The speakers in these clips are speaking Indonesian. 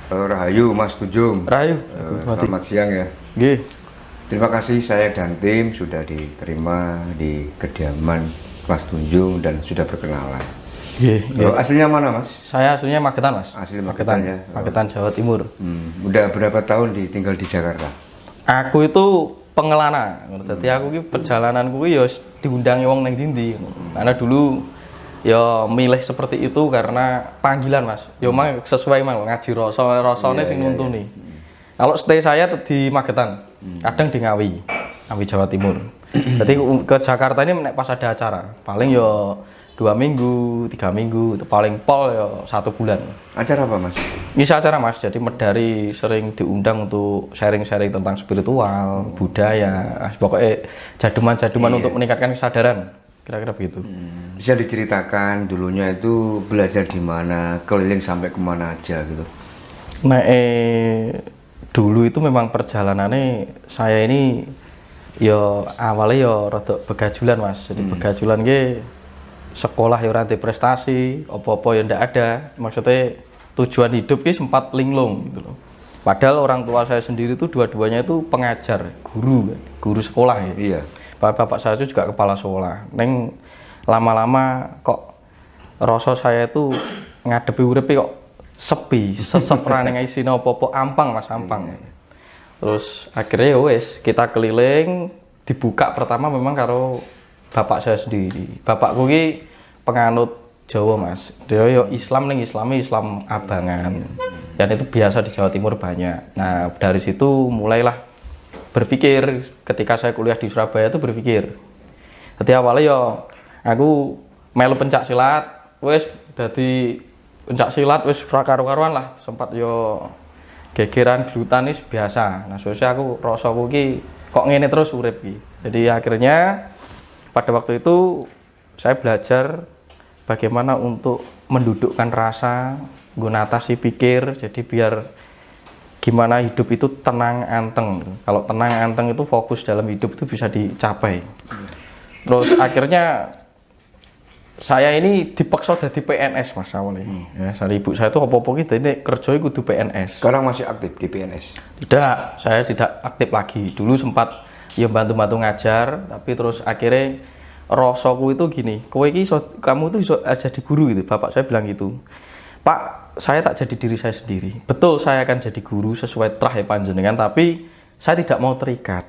Rahayu Mas Tunjung. Rahayu. Selamat siang ya. Nggih. Terima kasih saya dan tim sudah diterima di kediaman Mas Tunjung dan sudah berkenalan. Nggih. Aslinya mana Mas? Saya aslinya Magetan Mas. Asli Magetan ya. Magetan Jawa Timur. Udah berapa tahun tinggal di Jakarta? Aku itu pengelana. Jadi aku ki perjalananku ki ya diundangi wong nang ndi. Karena dulu ya milih seperti itu karena panggilan Mas. Ya mang sesuai mang ngaji rasane sing nuntuni. Kalau stay saya di Magetan, kadang di Ngawi Jawa Timur. Jadi ke Jakarta ini pas ada acara, paling ya 2 minggu, 3 minggu, itu paling pol ya 1 bulan. Acara apa Mas? Ini acara Mas, jadi Medari sering diundang untuk sharing-sharing tentang spiritual, budaya, pokoknya jaduman-jaduman untuk meningkatkan kesadaran. Kira-kira begitu. Bisa diceritakan dulunya itu belajar di mana, keliling sampai kemana aja gitu? Nah, dulu itu memang perjalanannya saya ini ya awalnya ya rada begajulan Mas. Jadi begajulan ke sekolah ya ora prestasi, apa-apa ya ndak ada. Maksudnya tujuan hidup ki sempat linglung gitu loh. Padahal orang tua saya sendiri itu dua-duanya itu pengajar, guru sekolah ya. Iya. Bapak saya itu juga kepala sekolah. Neng lama-lama kok rasa saya itu ngadepi uripe kok sepi, seseprane isine apa-apa ampang Mas, ampang. Terus akhirnya ya wis kita keliling, dibuka pertama memang karo bapak saya sendiri. Bapakku ki penganut Jawa Mas. Dia yo Islam ning Islam abangan. Dan itu biasa di Jawa Timur banyak. Nah, dari situ mulailah berpikir ketika saya kuliah di Surabaya itu berpikir. Jadi awalnya yo aku melu pencak silat, wis dadi pencak silat wis karu-karuan lah, sempat yo gegeran glutanis biasa. Nah, sosial aku rasaku ki kok ngene terus urip ki. Jadi akhirnya pada waktu itu saya belajar bagaimana untuk mendudukkan rasa, ngatasi pikir, jadi biar gimana hidup itu tenang anteng. Kalau tenang anteng itu fokus dalam hidup itu bisa dicapai. Terus akhirnya saya ini dipaksa jadi PNS Mas awalnya. Ya, dari ibu saya itu apa-apa gitu ini kerja kudu PNS. Sekarang masih aktif di PNS? Tidak, saya tidak aktif lagi. Dulu sempat ya bantu-bantu ngajar, tapi terus akhirnya rasaku itu gini, kamu tuh iso jadi guru gitu. Bapak saya bilang gitu. Pak, saya tak jadi diri saya sendiri. Betul, saya akan jadi guru sesuai trah panjenengan, tapi saya tidak mau terikat.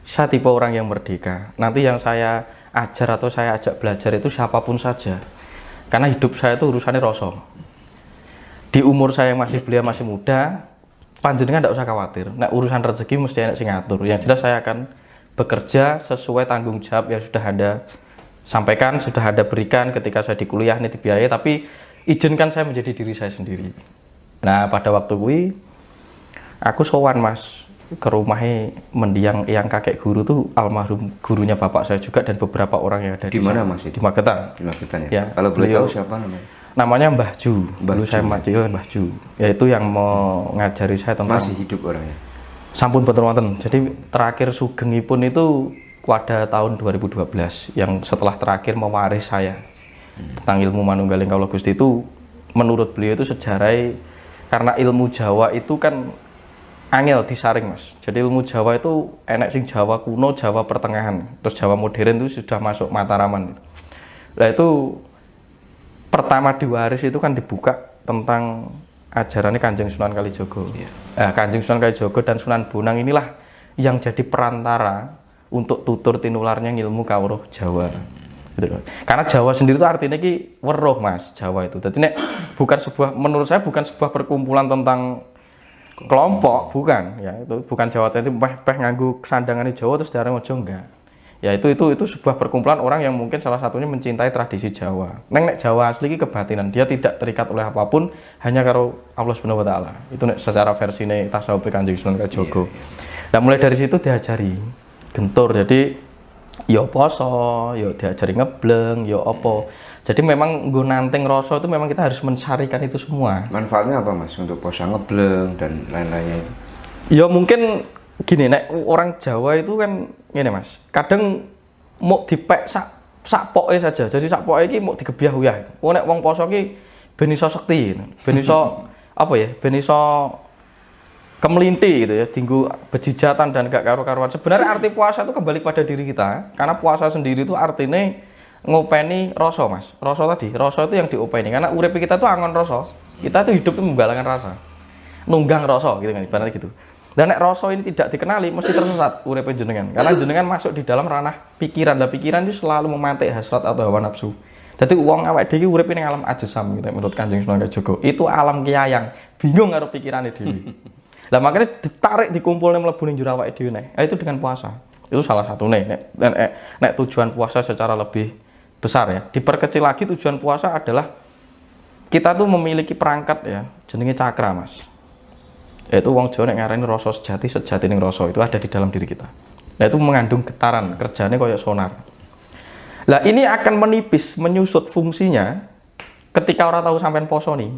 Saya tipe orang yang merdeka. Nanti yang saya ajar atau saya ajak belajar itu siapapun saja. Karena hidup saya itu urusannya rasa. Di umur saya yang beliau masih muda, panjenengan tidak usah khawatir. Nah, urusan rezeki mesti enak sing ngatur. Yang jelas saya akan bekerja sesuai tanggung jawab yang sudah Anda sampaikan, sudah Anda berikan ketika saya di kuliah ini dibiayai, tapi izinkan saya menjadi diri saya sendiri. Nah, pada waktu gue aku sowan Mas ke rumahnya mendiang yang kakek guru tuh almarhum gurunya bapak saya juga dan beberapa orang yang ada di mana Mas itu? Di Magetan. Di Magetan ya. Ya, kalau boleh tahu siapa namanya? Namanya Mbah Ju. Dulu saya manggil Mbah Ju. Yaitu yang mau ngajari saya tentang masih hidup orangnya. Sampun boten wonten. Jadi terakhir sugengipun itu pada tahun 2012 yang setelah terakhir mewaris saya tentang ilmu manunggaling kawula Gusti itu menurut beliau itu sejarah karena ilmu Jawa itu kan angel disaring Mas. Jadi ilmu Jawa itu enek sing Jawa kuno, Jawa pertengahan, terus Jawa modern itu sudah masuk Mataraman. Nah itu pertama diwaris itu kan dibuka tentang ajarannya Kanjeng Sunan Kalijogo. Kanjeng Sunan Kalijogo dan Sunan Bonang inilah yang jadi perantara untuk tutur tinularnya ilmu kawruh Jawa. Gitu. Karena Jawa sendiri itu artinya ki weruh Mas, Jawa itu. Jadi bukan sebuah, menurut saya bukan sebuah perkumpulan tentang kelompok, bukan. Ya itu bukan Jawa itu peh nganggo sandangan Jawa terus darang ojo enggak. Ya itu sebuah perkumpulan orang yang mungkin salah satunya mencintai tradisi Jawa. Nek Jawa asli ki kebatinan, dia tidak terikat oleh apapun, hanya karo Allah Subhanahu wa taala. Itu nek secara versine tasawuf Kanjeng Sunan Kalijogo. Nah, mulai dari situ diajari gentur. Jadi ya poso, ya diajari ngebleng, ya apa. Jadi memang nggo nanteng rasa itu memang kita harus mencarikan itu semua. Manfaatnya apa Mas untuk poso ngebleng dan lain-lainnya itu? Ya mungkin gini, nek orang Jawa itu kan ngene Mas. Kadang mau dipek sak poke saja. Jadi sak poke iki mau digebyah uyah. Nek wong poso ki ben iso sekti, ben iso apa ya, ben iso kemelinti gitu ya, tinggu bejijatan dan gak karu-karuan. Sebenarnya arti puasa itu kembali pada diri kita, karena puasa sendiri itu artinya ngopeni rasa, Mas. Rasa tadi, rasa itu yang diopeni, karena urip kita tuh angon rasa. Kita tuh hidup itu menggalakkan rasa, nunggang rasa gitu kan, ibaratnya gitu. Dan nek rasa ini tidak dikenali, mesti tersesat urip jenengan, karena jenengan masuk di dalam ranah pikiran. Dan pikiran itu selalu memantik hasrat atau hawa nafsu. Jadi uang awake dhewe urip ning alam ajsam gitu menurut Kanjeng Sunan Kalijaga. Itu alam kiyayang, bingung karo pikirane dhewe. Lah makanya ditarik dikumpulnya mlebu ning jero awake dhewe itu dengan puasa. Itu salah satu nek tujuan puasa secara lebih besar ya. Diperkecil lagi tujuan puasa adalah kita tuh memiliki perangkat ya, jenenge cakra, Mas. Yaitu wong Jawa nek ngarani rasa sejati ning rasa itu ada di dalam diri kita. Nah itu mengandung getaran, kerjanya kayak sonar. Lah ini akan menipis, menyusut fungsinya ketika orang tahu sampean poso nih.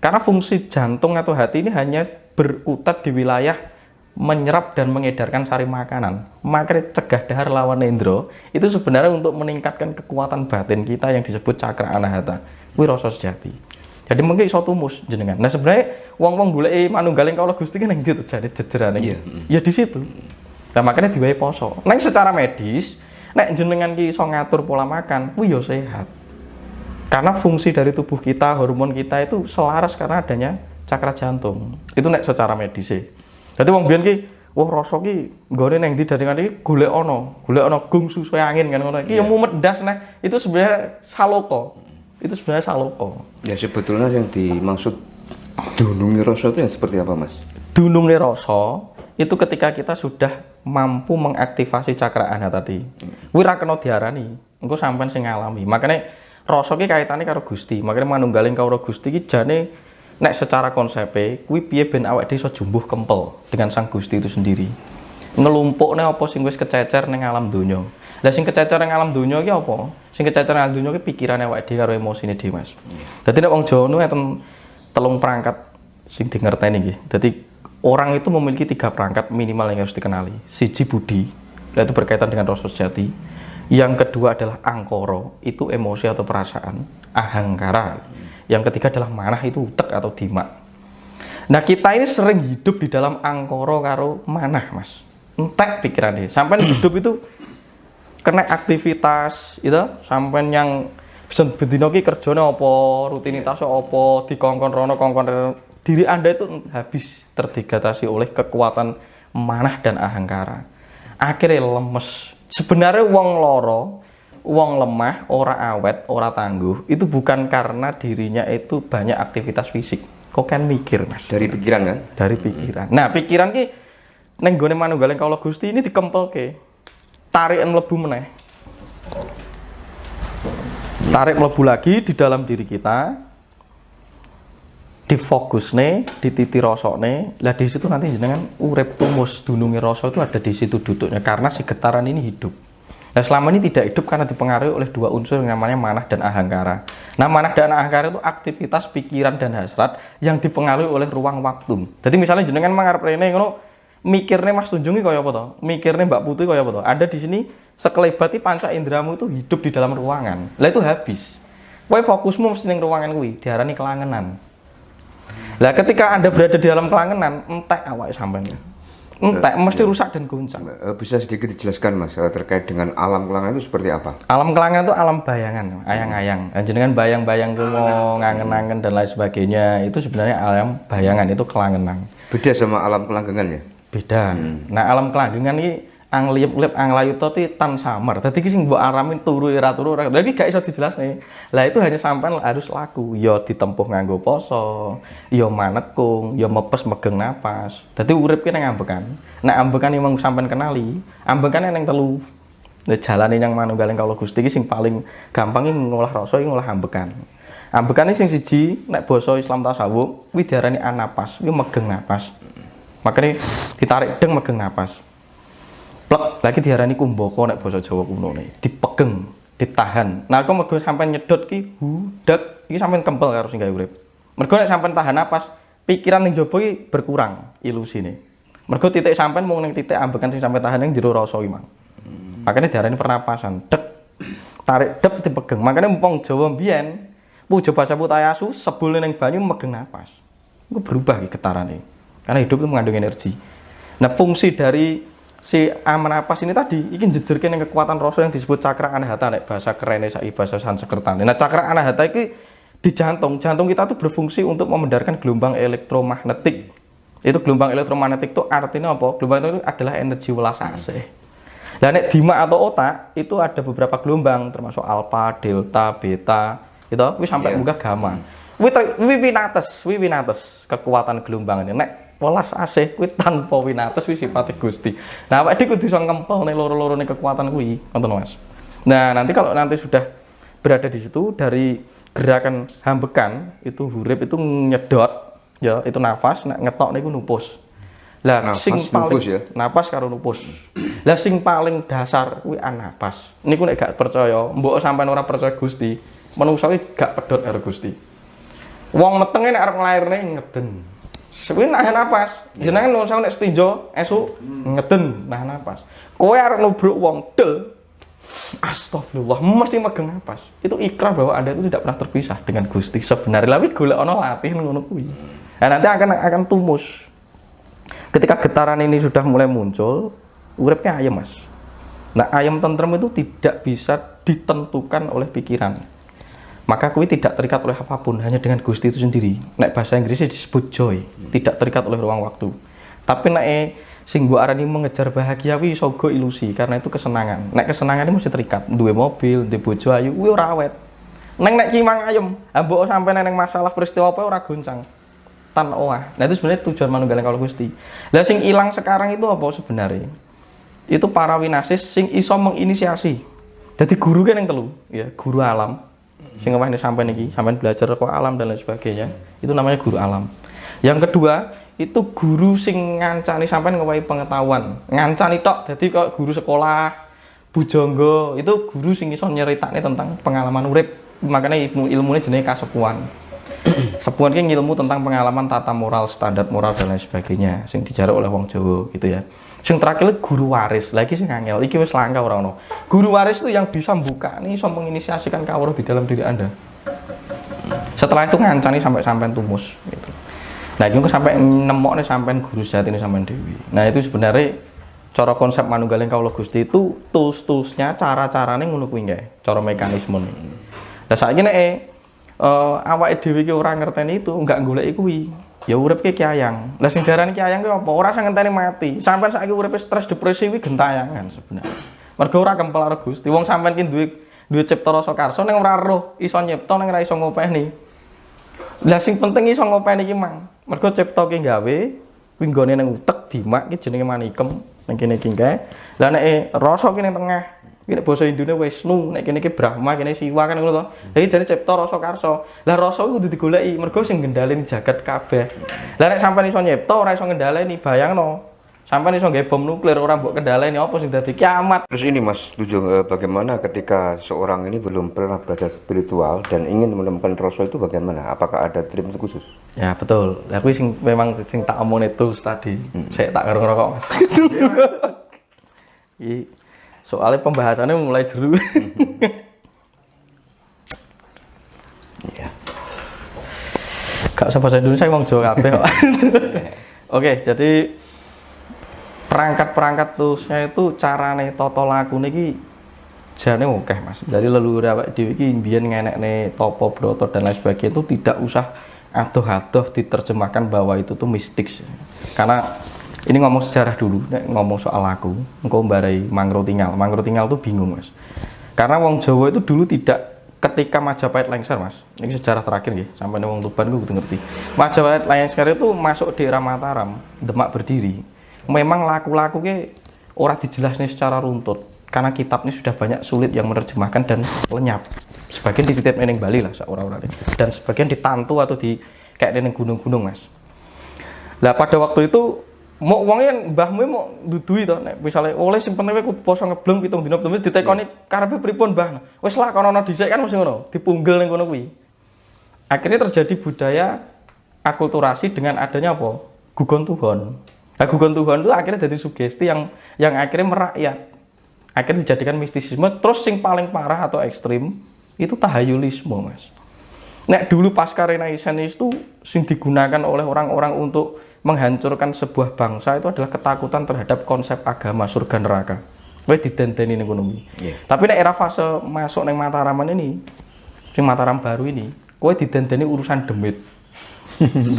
Karena fungsi jantung atau hati ini hanya berkutat di wilayah menyerap dan mengedarkan sari makanan. Makanya cegah dahar lawan nendro itu sebenarnya untuk meningkatkan kekuatan batin kita yang disebut cakra anahata. Kuwi rasa sejati. Jadi mungkin iso tumus jenengan. Nah sebenarnya wong-wong goleki manunggaling kawula Gusti ki nang ndi to jane jejerane. Ya di situ. Nah makanya diwae poso. Nang secara medis, nek jenengan ki iso ngatur pola makan, kuwi ya sehat. Karena fungsi dari tubuh kita, hormon kita itu selaras karena adanya cakra jantung. Itu nek secara medis sih. Jadi wong biyen ki, wah rasa ki nggone nang ndi dadingan iki golek ana gung susu angin kan ngono. Iki ya mumet ndas nah. Itu sebenarnya saloko. Itu sebenarnya saloko. Ya sebetulnya yang dimaksud dununge rasa itu yang seperti apa, Mas? Dununge rasa itu ketika kita sudah mampu mengaktifasi cakra ana tadi. Kuwi ra kena diarani, engko sampean sing ngalami. Makanya rasa ki kaitane karo Gusti. Makanya manunggaling kawula Gusti ki jane nek secara konsepe kuwi piye ben awake dhewe iso jumbuh kempel dengan Sang Gusti itu sendiri. Ngelumpukne apa sing wis kececer ning alam donya. Lah sing kececer ning alam donya ki apa? Sing kececer ning alam donya ki pikirane awake dhewe karo emosine dhewe, Mas. Dadi nek wong Jawa nu enten telung perangkat sing dingerteni nggih. Dadi orang itu memiliki 3 perangkat minimal yang harus dikenali. Siji budi, yaitu berkaitan dengan rasa sejati. Yang kedua adalah angkara, itu emosi atau perasaan. Ahangkara. Yang ketiga adalah manah, itu utek atau dimak. Nah kita ini sering hidup di dalam angkara karo manah, Mas. Entek pikirannya. Sampai hidup itu kena aktivitas, itu sampai yang bisa bendino ki kerjane apa, rutinitasnya apa, dikongkon rono kongkon diri Anda itu habis terdegradasi oleh kekuatan manah dan ahangkara. Akhirnya lemes. Sebenarnya wong loro, wong lemah, ora awet, ora tangguh, itu bukan karena dirinya itu banyak aktivitas fisik. Kok kan mikir, Mas? Dari pikiran kan? Dari pikiran. Nah, pikiran ki neng gone manunggaling kawula Gusti ini dikempelke. Tarik mlebu meneh. Tarik mlebu lagi di dalam diri kita. Difokusne, dititi rasane. Lah di situ nanti jenengan urip tumus dununge rasa itu ada di situ duduknya karena si getaran ini hidup. Nah selama ini tidak hidup karena dipengaruhi oleh 2 unsur yang namanya manah dan ahangkara. Nah manah dan ahangkara itu aktivitas pikiran dan hasrat yang dipengaruhi oleh ruang waktu. Jadi misalnya jenengan mangarep rene ngono mikirnya Mas Tunjung iki kaya apa to? Mikirnya Mbak Putih kaya apa to? Ada di sini sekelebati panca indramu itu hidup di dalam ruangan. Lah itu habis. Kowe fokusmu mesti ning ruangan kuwi, diarani kelangenan. Lah ketika Anda berada di dalam kelangenan, entek awake sampean. Entek mesti rusak dan goncang. Bisa sedikit dijelaskan, Mas, terkait dengan alam kelangenan itu seperti apa? Alam kelangenan itu alam bayangan, ayang-ayang. Jenengan bayang-bayang kumo, ngangen-angen dan lain sebagainya, itu sebenarnya alam bayangan, itu kelangenan. Beda sama alam kelanggengan ya? Beda. Nah, alam kelanggengan ini angliep-liep anglayuta ti tan samar. Dadi iki sing mbok aramin turu ora turu ora. Lah iki gak iso dijelasne. Lah itu hanya sampean harus laku. Ya ditempuh nganggo poso, ya manekung, ya mepes megeng napas. Dadi urip ki nang ambekan. Nek ambekan emang sampean kenali, ambekane nang 3. Nah, jalane yang manunggaling kawula Gusti iki sing paling gampang iki ngolah rasa iki ngolah ambekan. Ambekane sing siji nek basa Islam tasawuf kuwi diarani anapas, kuwi megeng napas. Makanya ditarik deng megeng napas. Plek lagi diarani kumbaka nek basa Jawa kuno nih, dipegeng, ditahan. Nah, kok mergo sampean nyedot ki hudak, iki sampean kempel karo sing gawe urip. Mergo nek sampean tahan napas, pikiran ning jaba iki berkurang ilusine. Mergo titik sampean mung ning titik ambekan sing sampean tahan ning jero rasa iki mang. Makane diarani pernapasan, dek. Tarik dek dipegeng. Makane wong Jawa mbiyen puja basa putayasu sebule ning banyu megeng napas. itu berubah getarannya. Karena hidup itu mengandung energi. Nah, fungsi dari si napas ini tadi ini jejurkan yang kekuatan rasa yang disebut cakra anahata, nek bahasa kerennya saiki bahasa Sanskerta. Nah, cakra anahata ini di jantung kita tuh berfungsi untuk memendarkan gelombang elektromagnetik. Itu gelombang elektromagnetik itu artinya apa? Gelombang itu adalah energi welas asih. Nah, nek dimak atau otak itu ada beberapa gelombang termasuk alfa, delta, beta, itu wis sampai muka gamma. Winates kekuatan gelombang ini. Nek welas asih kuwi tanpa winates wis sifate Gusti. Nah, awake kudu iso ngempel nek loro-lorone kekuatan kuwi, ngoten Mas. Nah, nanti kalau nanti sudah berada di situ dari gerakan hambekan itu hurip itu nyedot ya itu nafas, nek ngetok niku nupus. Lah sing paling ya? Napas karo nupus. Lah sing paling dasar kuwi anapas. Niku nek gak percaya, mbok sampean ora percaya Gusti, menungso iki gak pedhot karo Gusti. Wong metenge nek arep nglairne ngeden. Kuwi nahan napas. Jenengan menungso nek setinjo esuk ngeden nahan napas. Kowe arep nubruk wong del. Astagfirullah, mesti megang napas. Itu ikrar bahwa Anda itu tidak pernah terpisah dengan Gusti sebenarnya. Tapi golek ana latihan ngono kuwi. Nah, nanti akan tumus. Ketika getaran ini sudah mulai muncul, uripnya ayem, Mas. Nah, ayem tentrem itu tidak bisa ditentukan oleh pikiran. Maka kuwi tidak terikat oleh apapun, hanya dengan Gusti itu sendiri. Nek bahasa Inggrisnya disebut joy, tidak terikat oleh ruang waktu. Tapi nek sing mbok arani mengejar bahagia kuwi iso go ilusi karena itu kesenangan. Nek kesenangan ini mesti terikat, duwe mobil, duwe bojo ayu, kuwi ora awet. Nek kimang ayem, mbok sampe neng masalah peristiwa apa ora goncang. Tan oah. Nah, itu sebenarnya tujuan manunggaling kawula Gusti. Lah sing ilang sekarang itu apa sebenarnya? Itu para winasis sing iso menginisiasi. Jadi guru kan yang telu, ya, guru alam. Sing ngewahne sampean iki, sampean belajar kok alam dan lain sebagainya. Itu namanya guru alam. Yang kedua, itu guru sing ngancani sampean ngewahi pengetahuan. Ngancani tok, jadi kok guru sekolah, bujangga, itu guru sing iso nyeritakne tentang pengalaman urip. Makanya ilmunya jenenge kasepuan. Sepuan ki ilmu tentang pengalaman tata moral, standar moral dan lain sebagainya sing dijaruk oleh wong Jawa gitu ya. Sing terakhir guru waris, lagi sing angel iki wis langka ora ono. Guru waris itu yang bisa buka nih, bisa menginisiasikan kawruh di dalam diri Anda. Setelah itu ngancani sampai sampean tumus gitu. Nah, itu sampai nemokne sampean guru sejati ini sampean dewi. Nah, itu sebenarnya cara konsep manunggaling kawula Gusti itu tools-toolsnya, cara-carane ngono kuwi nggih, cara mekanisme. Lah saiki nek awake dhewe iki ora ngerteni itu, enggak goleki kuwi. Ya urip ki kiayang. Lah sing diarani kiayang ki apa? Ora sing ngenteni mati. Sampeyan saiki uripe stres depresi kuwi gentayangan sebenarnya. Mergo ora kempel karo Gusti. Wong sampeyan ki duwe cipta rasa karsa ning ora roh, iso nyipta ning ora iso ngopeni. Lah sing penting iso ngopeni ki mang. Mergo cipta ki gawe kuwi nggone ning utek dimak ki jenenge manikem ning kene iki kae. Lah nek rasa ki ning tengah. Iki nek basa Indone Wisnu, nek kene iki Brahma, kene Siwa kan ngono to. Lah iki jare cipta rasa karsa. Lah rasa kuwi kudu digoleki, mergo sing ngendhaleni jagat kabeh. Lah nek sampean iso nyipta ora iso ngendhaleni, bayangno. Sampean iso nggawe bom nuklir ora mbok kendhaleni apa sing dadi kiamat. Terus ini Mas, bagaimana ketika seorang ini belum pernah belajar spiritual dan ingin menemukan rasa itu bagaimana? Apakah ada treatment khusus? Ya betul. Lah kuwi sing memang sing tak omongin itu tadi. Saya tak ngerokok Mas. Soalnya pembahasannya mulai jeru. Ya. Gak usah bahasa Indonesia, wong Jawa kabeh kok. Oke, jadi perangkat-perangkat toolsnya itu carane tata lakune iki jane akeh Mas. Jadi leluhur awake dhewe iki mbiyen ngenekne tapa brata dan lain sebagainya itu tidak usah adoh-adoh diterjemahkan bahwa itu tuh mistik. Karena ini ngomong sejarah dulu, ngomong soal aku, engkau mbarai Mangro Tinggal tuh bingung Mas. Karena wong Jawa itu dulu tidak ketika Majapahit lengser Mas. Ini sejarah terakhir ya, sampai wong Tuban gue kudu ngerti. Majapahit lengser itu masuk daerah Mataram, Demak berdiri. Memang laku-laku ke ora dijelasnya secara runtut, karena kitabnya sudah banyak sulit yang menerjemahkan dan lenyap. Sebagian dititip ning Bali lah saora-orane, dan sebagian ditantu atau di kayak ning gunung-gunung Mas. Lah pada waktu itu mau wongnya mbahmu mau dudui to nek misale oleh simpen kowe kudu poso ngebleng 7 dina terus ditekoni karepe pripun mbah. Wis lah kono dhisik kan mesti ngono, dipunggel ning kono kuwi. Akhirnya terjadi budaya akulturasi dengan adanya apa? Gugon Tuhan. Nah, gugon Tuhan itu akhirnya jadi sugesti yang akhirnya merakyat. Akhirnya dijadikan mistisisme, terus yang paling parah atau ekstrim itu tahayulisme Mas. Nek dulu pasca Renaissance itu sing digunakan oleh orang-orang untuk menghancurkan sebuah bangsa itu adalah ketakutan terhadap konsep agama surga neraka. Kowe didenteni ning ngono. Tapi nek era fase masuk ning Mataraman ini, sing Mataram baru ini, kowe didenteni urusan demit.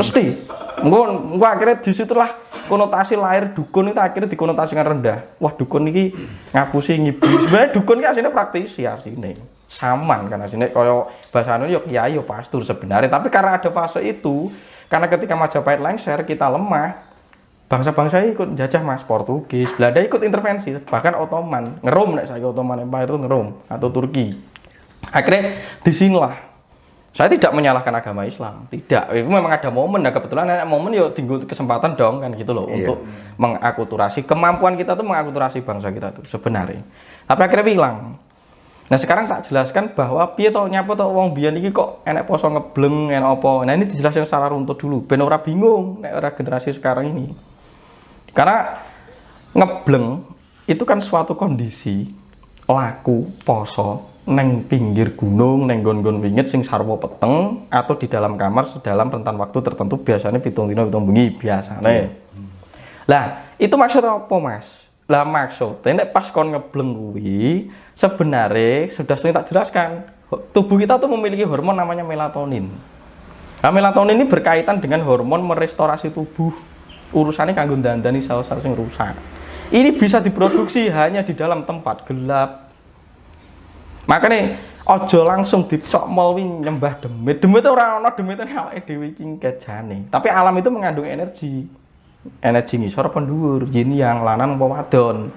Pasti. Engko akhirnya disitulah konotasi lahir dukun itu akhirnya dikonotasikan rendah. Wah, dukun iki ngapusi ngiblis. Sebenarnya dukun iki asline praktisi asline. Saman kan asline kaya bahasane yo kiai yo pastur sebenarnya. Tapi karena ada fase itu, karena ketika Majapahit lengser kita lemah, bangsa-bangsa ikut jajah Mas, Portugis, Belanda ikut intervensi, bahkan Ottoman, ngerum nek saya Ottoman Empire itu ngerum atau Turki. Akhirnya disinilah saya tidak menyalahkan agama Islam, tidak. Itu memang ada momen, nah kebetulan ada momen ya tinggal kesempatan dong kan gitu loh untuk mengakulturasi kemampuan kita tuh mengakulturasi bangsa kita tuh sebenarnya. Tapi akhirnya hilang. Nah sekarang tak jelaskan bahwa piye to nyapa to wong biyen iki kok enek poso ngebleng enek apa. Nah ini dijelaskan secara runtut dulu ben ora bingung nek ora generasi sekarang ini. Karena ngebleng itu kan suatu kondisi laku poso neng pinggir gunung, neng gon-gon wingit sing sarwa peteng atau di dalam kamar sedalam rentan waktu tertentu biasanya pitung dina pitung bengi biasanya. Lah, itu maksudnya apa, Mas? Lah maksudnya nek pas kon ngebleng kuwi sebenarnya sudah sering tak jelaskan. Tubuh kita tuh memiliki hormon namanya melatonin. Nah, melatonin ini berkaitan dengan hormon merestorasi tubuh. Urusannya kanggo ndandani sel-sel sing rusak. Ini bisa diproduksi hanya di dalam tempat gelap. Makanya ojo langsung dicok mawi nyembah demit. Demit itu ora ana demitane awake dhewe iki kejane. Tapi alam itu mengandung energi. Energi ngisor apa dhuwur, yin yang lanang apa wadon.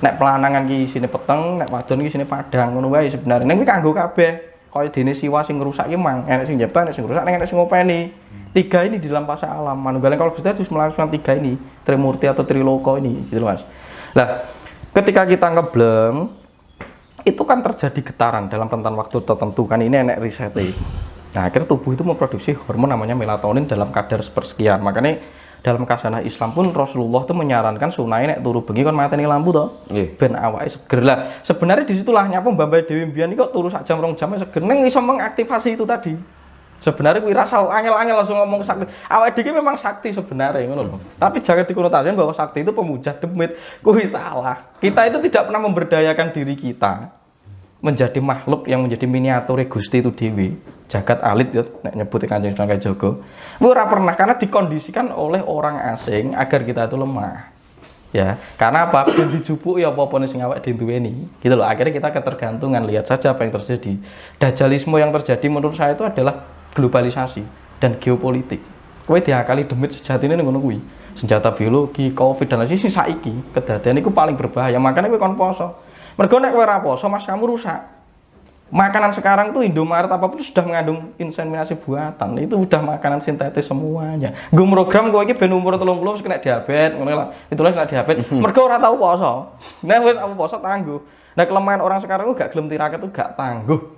Nek pelanangan ki isine peteng, nek wadon ki isine padang ngono wae sebenarnya. Nek kuwi kanggo kabeh. Kaya dene siwa sing ngrusak ki mang, enek sing nyipta, enek sing ngrusak, enek sing ngopeni. Tiga ini di dalam fase alam. Manunggaling kalau Gusti harus melakukan tiga ini, Trimurti atau Triloko ini, gitu Mas. Lah, ketika kita ngebleng itu kan terjadi getaran dalam rentan waktu tertentu kan ini enek risetnya. Nah akhirnya tubuh itu memproduksi hormon namanya melatonin dalam kadar sepersekian. Makanya dalam kasanah Islam pun Rasulullah itu menyarankan sunai nek turu bengi kon mateni lampu toh ben awake seger lah. Sebenarnya disitulah nyapa Mbak Dewi Mbian kok turu sak jam 2 jam seger neng iso mengaktifasi itu tadi. Sebenarnya kuwi rasa angel-angel langsung ngomong sakti. Awake dhewe memang sakti sebenarnya ngono loh. Tapi jangan dikonotasikan bahwa sakti itu pemuja demit. Kuwi salah. Kita itu tidak pernah memberdayakan diri kita menjadi makhluk yang menjadi miniatur Gusti itu dewi. Jagat alit ya nek nyebut Kanjeng Sunan Kalijaga. Kuwi ora pernah karena dikondisikan oleh orang asing agar kita itu lemah. Ya, karena apa? Ben dijupuk ya apa-apa sing awake diduweni. Gitu loh. Akhirnya kita ketergantungan. Lihat saja apa yang terjadi. Dajjalisme yang terjadi menurut saya itu adalah globalisasi dan geopolitik. Kowe diakali demit sejatine ning ngono kuwi. Senjata biologi, Covid dan lain sing saiki kedadean iku paling berbahaya. Makanya kowe kon poso. Mergo nek kowe ora poso, Mas, kamu rusak. Makanan sekarang tuh Indomaret apapun sudah mengandung inseminasi buatan. Itu udah makanan sintetis semuanya. Nggo program kowe iki ben umur 30 wis kena diabetes, ngono lah. Itulah kena diabetes. Mergo ora tau poso. Nek wis aku poso tangguh. Nah kelemahan orang sekarang itu gak gelem tirakat tuh gak tangguh.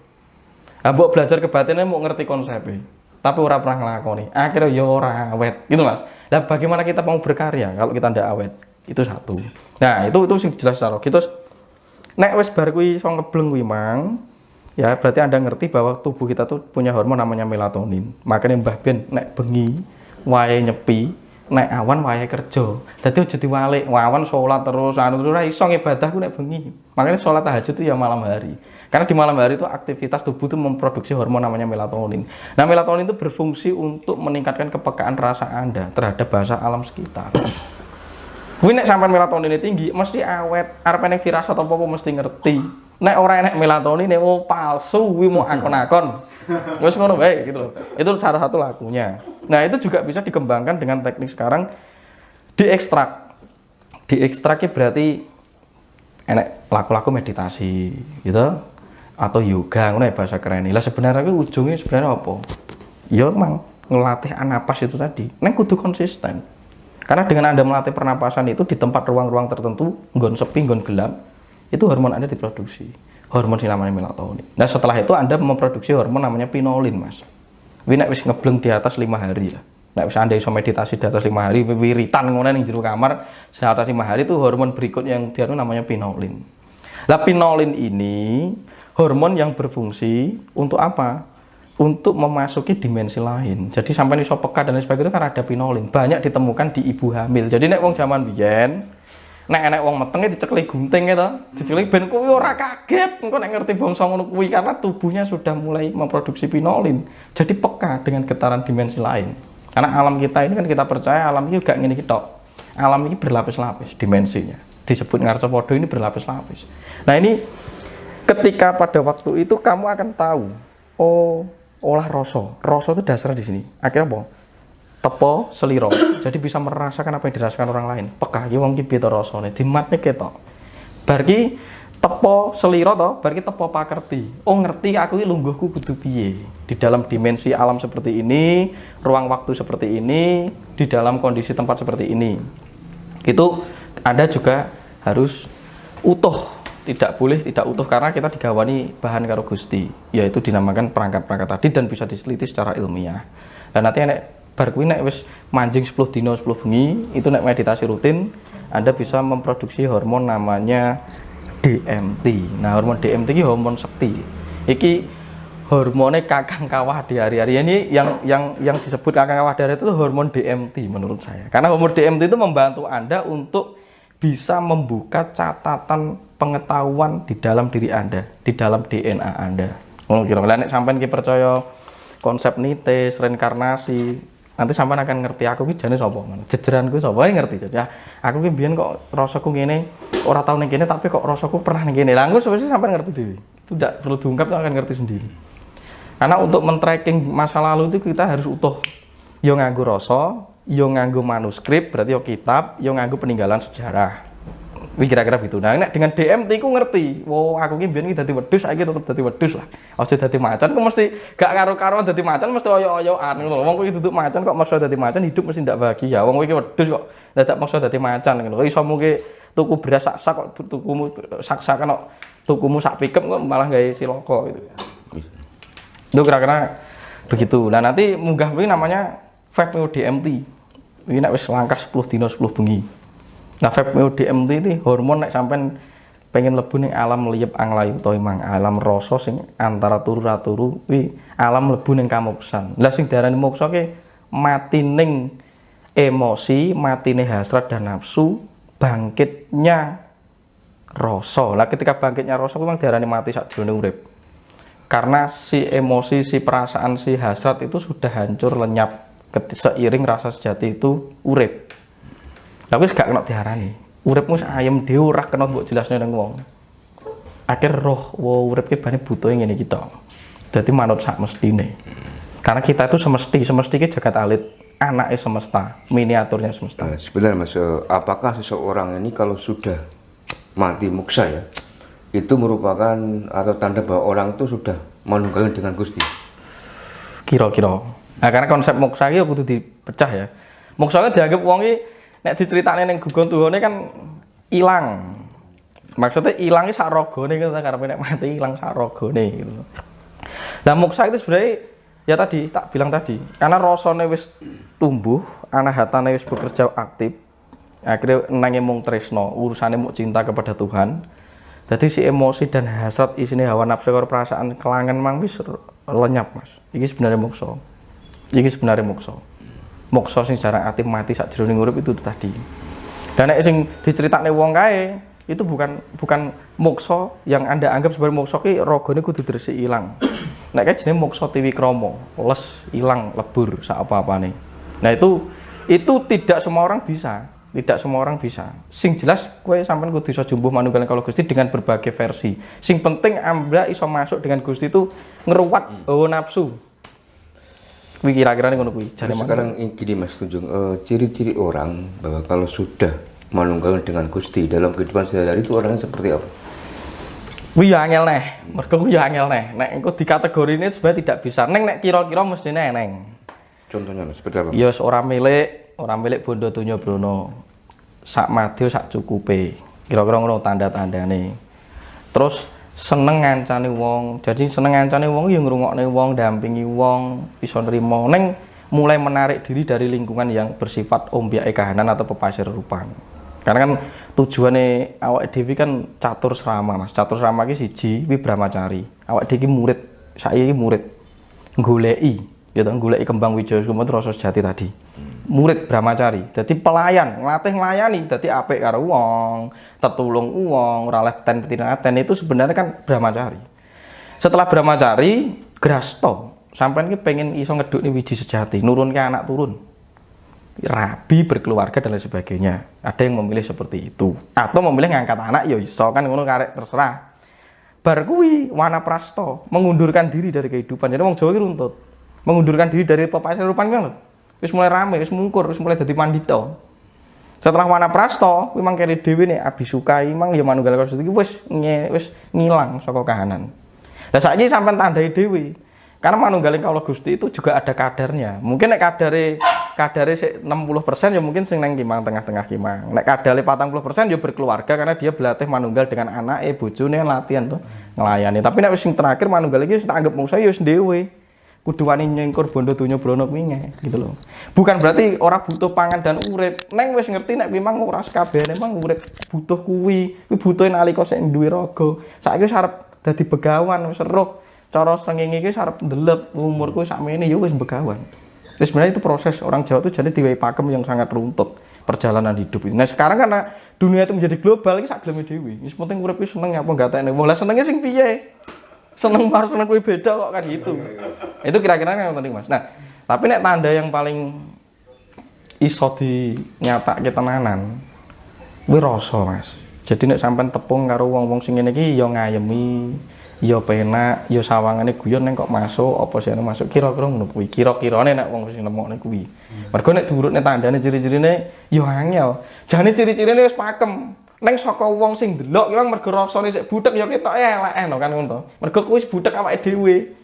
Mbok belajar kebatinannya mau ngerti konsepnya, tapi ora pernah ngelakoni. Akhirnya ya ora awet, gitu Mas. Nah, bagaimana kita mau berkarya kalau kita ndak awet? Itu satu. Nah, itu sing jelas karo. Gitu. Nek wis bar kuwi iso ngebleng kuwi mang, ya berarti Anda ngerti bahwa tubuh kita tuh punya hormon namanya melatonin. Makanya Mbah Ben nek bengi wae nyepi, nek awan wae kerja. Dadi aja diwalik, awan salat terus anu terus ora iso ngibadahku nek bengi. Makanya salat tahajud itu ya malam hari. Karena di malam hari itu aktivitas tubuh itu memproduksi hormon namanya melatonin. Nah, melatonin itu berfungsi untuk meningkatkan kepekaan rasa Anda terhadap bahasa alam sekitar. Kuwi nek sampean melatoninnya tinggi, mesti awet. Arep nek firasat apa-apa mesti ngerti. Nek ora enek melatonin mau palsu, kuwi mau akon-akon. Wis ngono bae gitu loh. Itu salah satu lakunya. Nah, itu juga bisa dikembangkan dengan teknik sekarang diekstrak. Diekstraknya berarti enek laku-laku meditasi gitu. Atau yoga ngono ya bahasa keren. Lah sebenarnya ujungnya sebenarnya apa? Ya emang ngelatih napas itu tadi. Neng kudu konsisten. Karena dengan Anda melatih pernapasan itu di tempat ruang-ruang tertentu, nggon sepi, nggon gelap, itu hormon Anda diproduksi. Hormon yang namanya melatonin. Nah, setelah itu Anda memproduksi hormon namanya pinolin, Mas. Nek wis ngebleng di atas 5 hari lah. Nek wis Anda iso meditasi di atas 5 hari, wiritan ngono ning jero kamar, di atas 5 hari itu hormon berikut yang dianu namanya pinolin. Lah pinolin ini hormon yang berfungsi untuk apa? untuk memasuki dimensi lain. Jadi sampai iso peka dan lain sebagainya itu kan ada pinolin. Banyak ditemukan di ibu hamil. Jadi nek wong zaman biyen, nek wong metenge dicekli gunting gitu, dicekli ben kuwi ora kaget, engko nek ngerti bangsa ngono kuwi karena tubuhnya sudah mulai memproduksi pinolin. Jadi peka dengan getaran dimensi lain. Karena alam kita ini kan kita percaya alam ini gak ngene iki tok. Alam ini berlapis-lapis dimensinya. Disebut ngarcapada ini berlapis-lapis. Nah, ini ketika pada waktu itu kamu akan tahu, oh, olah rasa. Rasa itu dasarnya di sini. Akhirnya apa? Tepo seliro. Jadi bisa merasakan apa yang dirasakan orang lain. Peka iki wong ki piye to rasane. Dimatne ketok. Bar ki tepo seliro to, bar ki tepo pakerti. Oh, ngerti aku iki lungguhku kudu piye. Di dalam dimensi alam seperti ini, ruang waktu seperti ini, di dalam kondisi tempat seperti ini. Itu Anda juga harus utuh. Tidak boleh tidak utuh karena kita digawani bahan karo Gusti, yaitu dinamakan perangkat-perangkat tadi dan bisa diteliti secara ilmiah. Dan nanti nek bar kuwi nek wis manjing 10 dino 10 bengi, itu nek meditasi rutin Anda bisa memproduksi hormon namanya DMT. Nah, hormon DMT ini hormon sekti. Iki hormonnya kakang kawah di hari-hari ini yang disebut kakang kawah di hari itu hormon DMT menurut saya. Karena hormon DMT itu membantu Anda untuk bisa membuka catatan pengetahuan di dalam diri Anda, di dalam DNA Anda. Ngono kira-kira nek sampean ki percaya konsep nites, reinkarnasi, nanti sampean akan ngerti aku ki jane sapa. Jejeranku sapa ngerti. Jadi aku ki biyen kok rasaku ngene, ora tau ning kene tapi kok rasaku pernah ning kene. Lah engko wis sampean ngerti dhewe. Itu ndak perlu diungkap, akan ngerti sendiri. Karena untuk men-tracking masa lalu itu kita harus utuh. Yo nganggo rasa, yo nganggo manuskrip, berarti yo kitab, yo nganggo peninggalan sejarah. Wih kira-kira gitu. Nah, nek dengan DMT ku ngerti. Wow, aku ki biyen iki dadi wedhus, saiki tetep dadi wedhus lah. Aja dadi macan, ku mesti gak karo-karoan dadi macan, mesti oyo-oyoan ngono lho. Wong kuwi duduk macan kok maksa dadi macan, hidup mesti ndak bahagia. Wong kuwi iki wedhus kok dadak maksa dadi macan ngono. Kok iso mungke tuku beras sak kok tukumu sak-sakan kok tukumu sak pikem kok malah gawe siloko gitu. Itu kira-kira begitu. Nah, nanti munggah kuwi namanya 5-MeO DMT. Ini nek wis langkah 10 dino 10 bengi. Nah, 5-MeO DMT ini hormon nek sampean pengen mlebu ning alam liyep anglayu to emang alam rasa sing antara turu ra turu kuwi alam mlebu ning kamoksan. Lah sing diarani moksa ki matining emosi, matine hasrat dan nafsu, bangkitnya rasa. Lah ketika bangkitnya rasa kuwi memang diarani mati sakjroning urip. Karena si emosi, si perasaan, si hasrat itu sudah hancur lenyap seiring rasa sejati itu urip. Tapi gak kena diarani. Uripmu ayem dhewe ora kena mbok jelasne nang wong. Akhir roh urip ki bane butuh ngene iki tok. Dadi manut sak mestine. Karena kita itu semesti ki jagat alit, anake semesta, miniaturnya semesta. Nah, sebenarnya Mas, apakah seseorang ini kalau sudah mati muksa ya, itu merupakan atau tanda bahwa orang itu sudah manunggaling dengan Gusti? Kira-kira. Nah, karena konsep moksa iki kudu dipecah ya. Moksa ki dianggap wong iki nek diceritane ning gugon tuhane kan ilang. Maksudnya ilang iki sak ragane gitu karepe nek mati ilang sak ragane gitu. Lah moksa itu sebenarnya ya tadi tak bilang tadi, karena rasane wis tumbuh, anahatane wis bekerja aktif. Akhirnya nanging mung tresno, urusane mung cinta kepada Tuhan. Jadi si emosi dan hasrat isine hawa nafsu karo perasaan kelangan mang wis lenyap, Mas. Iki sebenarnya moksa. Iki sebenarnya moksa. Moksa sing secara aktif mati sakjroning urip itu tadi. Dan nek sing diceritakne wong kae itu bukan moksa yang Anda anggap sebagai moksa ki ragane kudu diresik ilang. Nek kae jenenge moksa tiwikrama, les ilang lebur sak apa-apane. Nah itu tidak semua orang bisa. Tidak semua orang bisa. Sing jelas kowe sampean kudu iso jumbuh manunggaling karo Gusti dengan berbagai versi. Sing penting Anda iso masuk dengan Gusti itu ngeruwat hawa nafsu. Kuwi kira-kira ngono kuwi. Sekarang gini Mas Tunjung, ciri-ciri orang bahwa kalau sudah manunggaling dengan Gusti dalam kehidupan sehari-hari itu orangnya seperti apa? Kuwi ya angel neh. Mergo kuwi ya angel neh. Nek engko dikategorine sebenarnya tidak bisa. Nek kira-kira mestine eneng. Contohnya Mas, seperti apa? Ya ora milik bondo donya brono. Sak madya sak cukupe. Kira-kira ngono tanda-tandane. Terus seneng ngancani wong. Jadi seneng ngancani wong ya ngrungokne wong, dampingi wong, iso nrimo. Neng mulai menarik diri dari lingkungan yang bersifat ombyake kahanan atau pepasir rupan. Karena kan tujuannya awak dhewe kan catur srama, Mas. Catur srama ki siji kuwi brahmacari. Awak dhewe ki murid, saiki ki murid. goleki, ya toh, goleki kembang Wijaya Kusuma itu rasa sejati tadi. Murid Brahmacari, jadi pelayan, ngelatih nglayani, jadi apik karo wong, tetulung wong, ora leh ten itu sebenarnya kan Brahmacari. Setelah Brahmacari, Grasto, sampean iki pengen iso ngedukne wiji sejati, nurunke anak turun. Rabi berkeluarga dan lain sebagainya. Ada yang memilih seperti itu. Atau memilih ngangkat anak ya iso kan ngono karek terserah. Bar kuwi Wanaprasta mengundurkan diri dari kehidupan. Jadi wong Jawa iki runtut. Mengundurkan diri dari pepasarupan kan lho. Wis mulai rame, wis mungkur, wis mulai dadi pandita. Setelah Wanaprasta kuwi mangkene dhewe nek Abisukai mang ya Manunggal Karsa iki wis ngilang saka kahanan. Lah saiki sampean tandai dhewe. Karena Manunggaling Kawula Gusti itu juga ada kadarnya. Mungkin nek kadare sik 60% ya mungkin sing nang Kimang tengah-tengah Kimang. Nek kadare 40% ya berkeluarga karena dia berlatih manunggal dengan anake, bojone latihan tuh nglayani. Tapi nek sing terakhir Manunggal iki tak anggap mungsa ya wis dhewe. Kudu wani nyengkur bondo donya brana kuwi gitu loh. Bukan berarti ora butuh pangan dan urip. Neng wis ngerti nek memang ora sakabehane memang urip butuh kuwi butuh nalika sik duwe raga. Saiki wis arep dadi begawan wis eruh. Cara srengenge iki arep ndelep umurku sakmene ya wis begawan. Jadi sebenarnya itu proses orang Jawa itu jadi diwehi pakem yang sangat runtut perjalanan hidup ini. Nah sekarang karena dunia itu menjadi global ini sak geleme dhewe. Wis penting urip iki seneng apa gatekne. Wong lah senenge sing piye? Seneng marah seneng kuwi beda kok kan gitu. Itu kira-kira yang penting Mas. Nah, tapi nek tanda yang paling iso dinyatake tenanan kuwi rasa Mas. Jadi nek sampean tepung karo wong-wong sing ngene iki ya ngayemi, ya penak, ya sawangane guyon ning kok masuk apa sih masuk kira-kira ngono kuwi. Kira-kirane nek wong sing nemokne kuwi. Mergo nek diurutne tandane ciri-cirine ya angel. Jane ciri-cirine wis pakem. Neng saka wong sing ndelok ki mergo rasane sik butek ya ketoke elek kan ngono to. Mergo kuwi wis butek awake dhewe.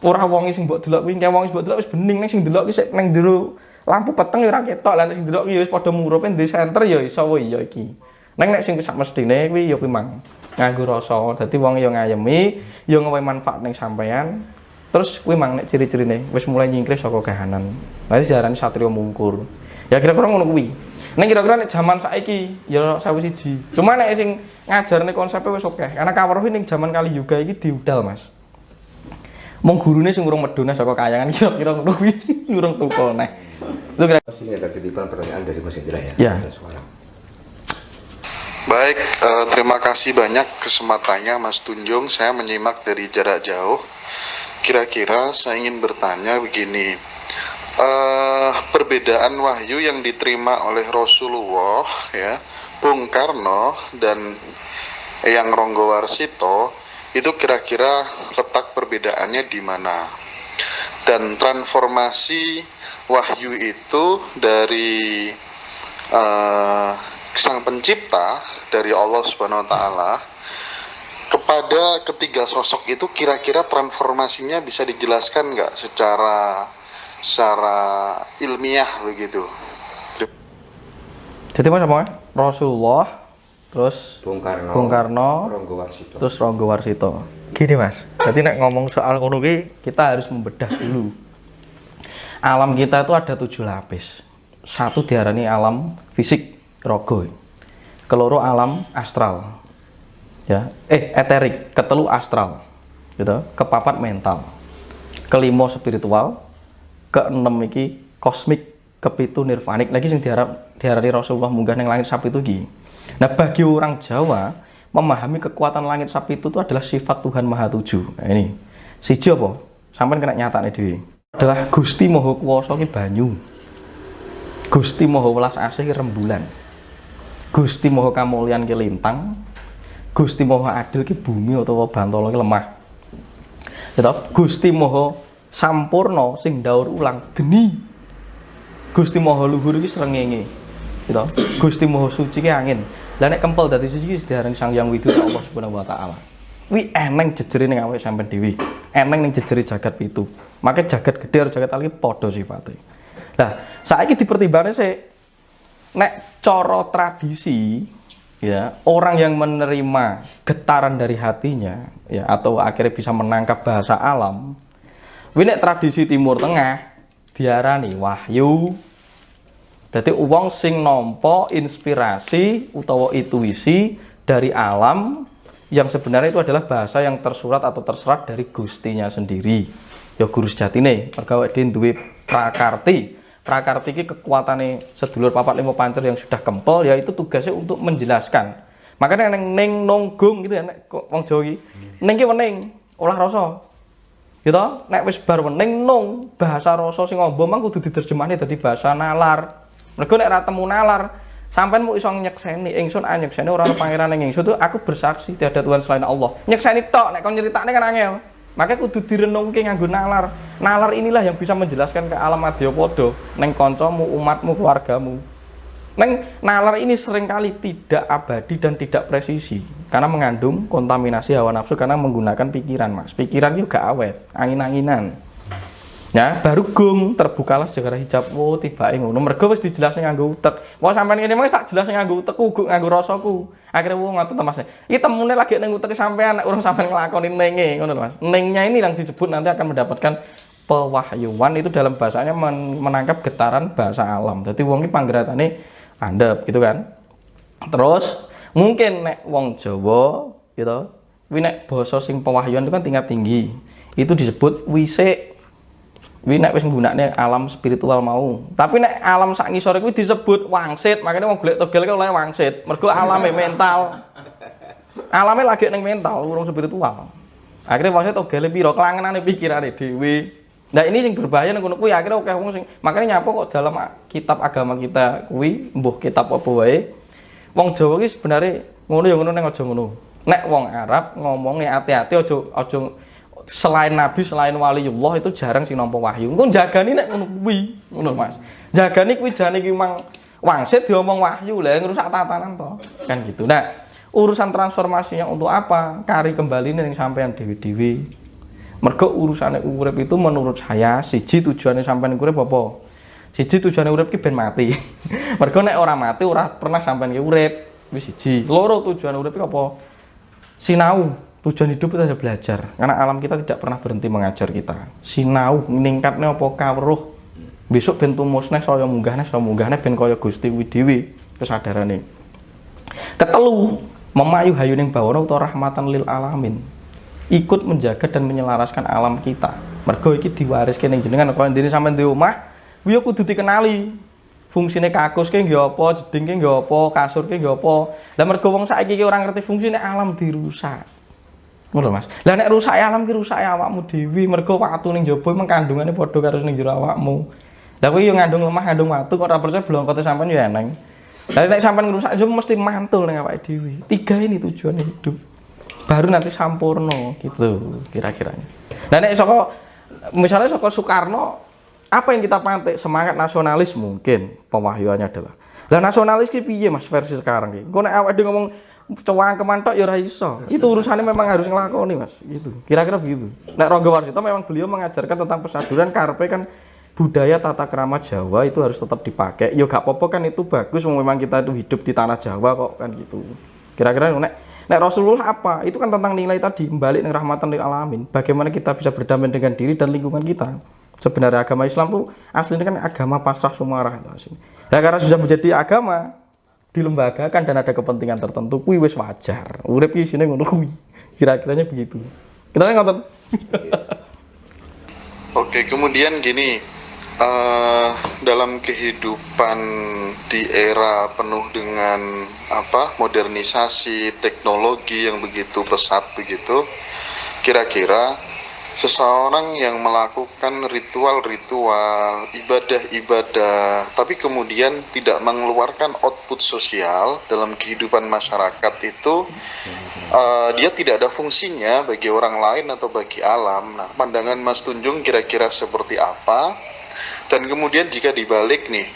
Ora wong sing mbok delok kuwi, wong sing mbok delok wis bening ning sing ndelok ki sik ning jero lampu peteng ya ora ketok. Lah sing ndelok ki ya wis padha murupe ndek senter ya iso wae ya iki. Nek sing sak mestine kuwi ya kuwi mang nganggo rasa. Dadi wong ya ngayemi, ya ngewe manfaat ning sampean. Terus kuwi mang nek ciri-cirine wis mulai nyingkrih saka kahanan. Nanti diarani satriya mungkur. Ya kira-kira ngono kuwi. Nek kira-kira nek jaman saiki ya sawu siji. Cuma nek sing ngajarne konsepnya wis akeh. Karena kaweruh ning jaman kali yuga iki diudal, Mas. Mung gurune sing urung medhone saka kayangan kira-kira ngono kuwi urung tukul neh. Itu kira-kira sini ada titipan pertanyaan dari Mas Indra ya. Ya. Baik, terima kasih banyak kesempatannya Mas Tunjung. Saya menyimak dari jarak jauh. Kira-kira saya ingin bertanya begini. Perbedaan wahyu yang diterima oleh Rasulullah ya, Bung Karno dan Eyang Ronggowarsito itu kira-kira letak perbedaannya di mana? Dan transformasi wahyu itu dari Sang Pencipta, dari Allah Subhanahu wa taala kepada ketiga sosok itu kira-kira transformasinya bisa dijelaskan nggak secara ilmiah begitu? Jadi Mas apa? Rasulullah, terus Bung Karno, Ronggowarsito. Terus Ronggowarsito. Gini Mas, jadi nek ngomong soal ngono ki kita harus membedah dulu. Alam kita itu ada 7 lapis. Satu diarani alam fisik, raga. Keloro alam astral. Ya, eterik, ketelu astral. Gitu. Kepapat mental. Kelima spiritual, keenem iki kosmik, kepitu nirvanik. Lagi sing diarani Rasulullah munggah ning langit sapitu iki. Nah, bagi orang Jawa memahami kekuatan langit sapitu itu adalah sifat Tuhan Maha Tujuh. Nah, ini. Siji apa? Sampeyan kena nyatakne dhewe. Adalah Gusti Maha Kuwasa ki banyu. Gusti Maha Welas Asih ki rembulan. Gusti Maha Kamulyan ki lintang. Gusti Maha Adil ki bumi utawa bantala ki lemah. Ya Gusti Maha Sampurna sing daur ulang geni. Gusti Maha Luhur ki srengenge. Ya Gusti Maha Suci ki angin. Lah nek kempel dadi suci ki diarani Sang Hyang Widuta Allah Subhanahu wa taala. Kuwi eneng jejere ning awake sampean dhewe. Eneng ning jejere jagat pitu. Maka jagat gedhe karo jagat alih padha sifate. Lah, saiki dipertimbangane sik nek cara tradisi ya, orang yang menerima getaran dari hatinya ya atau akhirnya bisa menangkap bahasa alam. Nek tradisi Timur Tengah diarani wahyu. Dadi wong sing nampa inspirasi utawa intuisi dari alam yang sebenarnya itu adalah bahasa yang tersurat atau terserat dari Gustinya sendiri. Ya guru sejatine, mergo awake dhewe duwe prakarti. Prakarti iki kekuatane sedulur papat lima pancer yang sudah kempel, yaitu tugasnya untuk menjelaskan. Makanya neng nonggung gitu ya, nek wong Jawa iki. Ning ki wening, olah rasa. Gitu, nek wis bar wening nong, bahasa rasa sing amba mang kudu diterjemahne dadi bahasa nalar. Mergo nek ra temu nalar, sampean mu iso nyekseni ingsun nyekseni ora ana pangeran ing ingsun tuh aku bersaksi tiada Tuhan selain Allah. Nyekseni tok nek kon nyeritakne kan angel. Makanya kudu direnungke nganggo nalar. Nalar inilah yang bisa menjelaskan ke alam madyapada, neng kancamu, umatmu, keluargamu. Neng nalar ini seringkali tidak abadi dan tidak presisi karena mengandung kontaminasi hawa nafsu karena menggunakan pikiran, Mas. Pikiran juga awet, angin-anginan. Ya, baru gong terbukalah sejarah hijab. Oh, tibake ngono. Mergo wis dijelasne nganggo utek. Wah, sampean ngene mah tak jelasne nganggo utekku, nganggo rasaku. Akhirnya wong ngoten to, Mas. Iki temune lagi ning utek sampean nek urung sampean nglakoni nenge, ngono lho, Mas. Nengnya ini yang disebut nanti akan mendapatkan pewahyuan, itu dalam bahasanya menangkap getaran bahasa alam. Jadi wong iki panggeratane andep gitu kan. Terus mungkin nek wong Jawa gitu, kuwi nek basa sing pewahyuan itu kan tingkat tinggi. Itu disebut wisik. Kuwi nek wis nggunakne alam spiritual mau. Tapi nek alam sak ngisore kuwi disebut wangsit. Makanya wong golek togel oleh wangsit. Mergo alame mental. Alame lagi ning mental, urung spiritual. Akhirnya wangsit togele piro kelangenane pikirane dhewe. Nah ini sing berbahaya nang kono kuwi akhirnya akeh wong sing makanya nyapa kok dalam kitab agama kita kuwi mbuh kitab apa wae wong Jawa ki sebenarnya ngono ya ngono ning aja ngono. Nek wong Arab ngomongnya hati-hati aja selain nabi selain waliullah itu jarang sing nampa wahyu. Engko jagani nek ngono kuwi, ngono Mas. Jagani kuwi jane ki mang wangsit diomong wahyu lah ngrusak tatanan to. Kan gitu. Nah, urusan transformasinya untuk apa? Kari kembali ning sampean dewi-dewi. Mergo urusane urip itu menurut saya siji tujuane sampean urip apa? Siji tujuane urip ki ben mati. Mergo nek ora mati ora pernah sampean ki urip. Wis siji. Loro tujuan urip apa? Sinau. Tujuan hidup itu adalah belajar. Karena alam kita tidak pernah berhenti mengajar kita. Sinau ningkatne apa kawruh. Besok ben tumusne saya munggahne ben kaya Gusti kuwi dhewe kesadarane. Ketelu, memayu hayuning bawana utawa rahmatan lil alamin. Ikut menjaga dan menyelaraskan alam kita. Mergo iki diwariske ning jenengan kok ndene sampean di omah, kuwi kudu dikenali. Fungsine kakus ki nggih apa, jeding ki nggih apa, kasur ki nggih apa. Lah mergo wong saiki ki ora ngerti fungsine alam dirusak. Ngono Mas. Lah nek rusak alam ki rusak awakmu dhewe, mergo watu ning jaba emang kandungane padha karo ning jero awakmu. Lah kuwi yo ngandung lemah, ngandung watu kok ora percaya blongkote sampean yo eneng. Lah nek sampean ngrusak yo mesti mantul ning awake dhewe. Tiga ini tujuan hidup. Baru nanti sampurno gitu kira-kiranya. Nah nek saka misalnya saka Soekarno apa yang kita pantik semangat nasionalis mungkin pewahyuannya adalah. Lah nasionalis ki piye Mas versi sekarang ki? Engko nek awake dhewe ngomong cewangkeman tok ya ora iso. Itu urusannya memang harus nglakoni Mas, gitu. Kira-kira begitu. Nek Rangga Warsita memang beliau mengajarkan tentang pesaduran karepe kan budaya tata krama Jawa itu harus tetap dipakai. Ya gak apa-apa kan itu bagus memang kita itu hidup di tanah Jawa kok kan gitu. Kira-kira nek Rasulullah apa? Itu kan tentang nilai tadi, balik ning rahmatan lil alamin. Bagaimana kita bisa berdamai dengan diri dan lingkungan kita. Sebenarnya agama Islam tuh aslinya kan agama pasrah sumarah itu aslinya. Nah, karena sudah menjadi agama dilembagakan dan ada kepentingan tertentu, kuwi wis wajar. Urip ki isine ngono kuwi. Kira-kiranya begitu. Kita ngoten. Oke, kemudian gini, dalam kehidupan di era penuh dengan modernisasi teknologi yang begitu pesat begitu, kira-kira seseorang yang melakukan ritual-ritual, ibadah-ibadah, tapi kemudian tidak mengeluarkan output sosial dalam kehidupan masyarakat itu, dia tidak ada fungsinya bagi orang lain atau bagi alam. Nah, pandangan Mas Tunjung kira-kira seperti apa? Dan kemudian jika dibalik nih,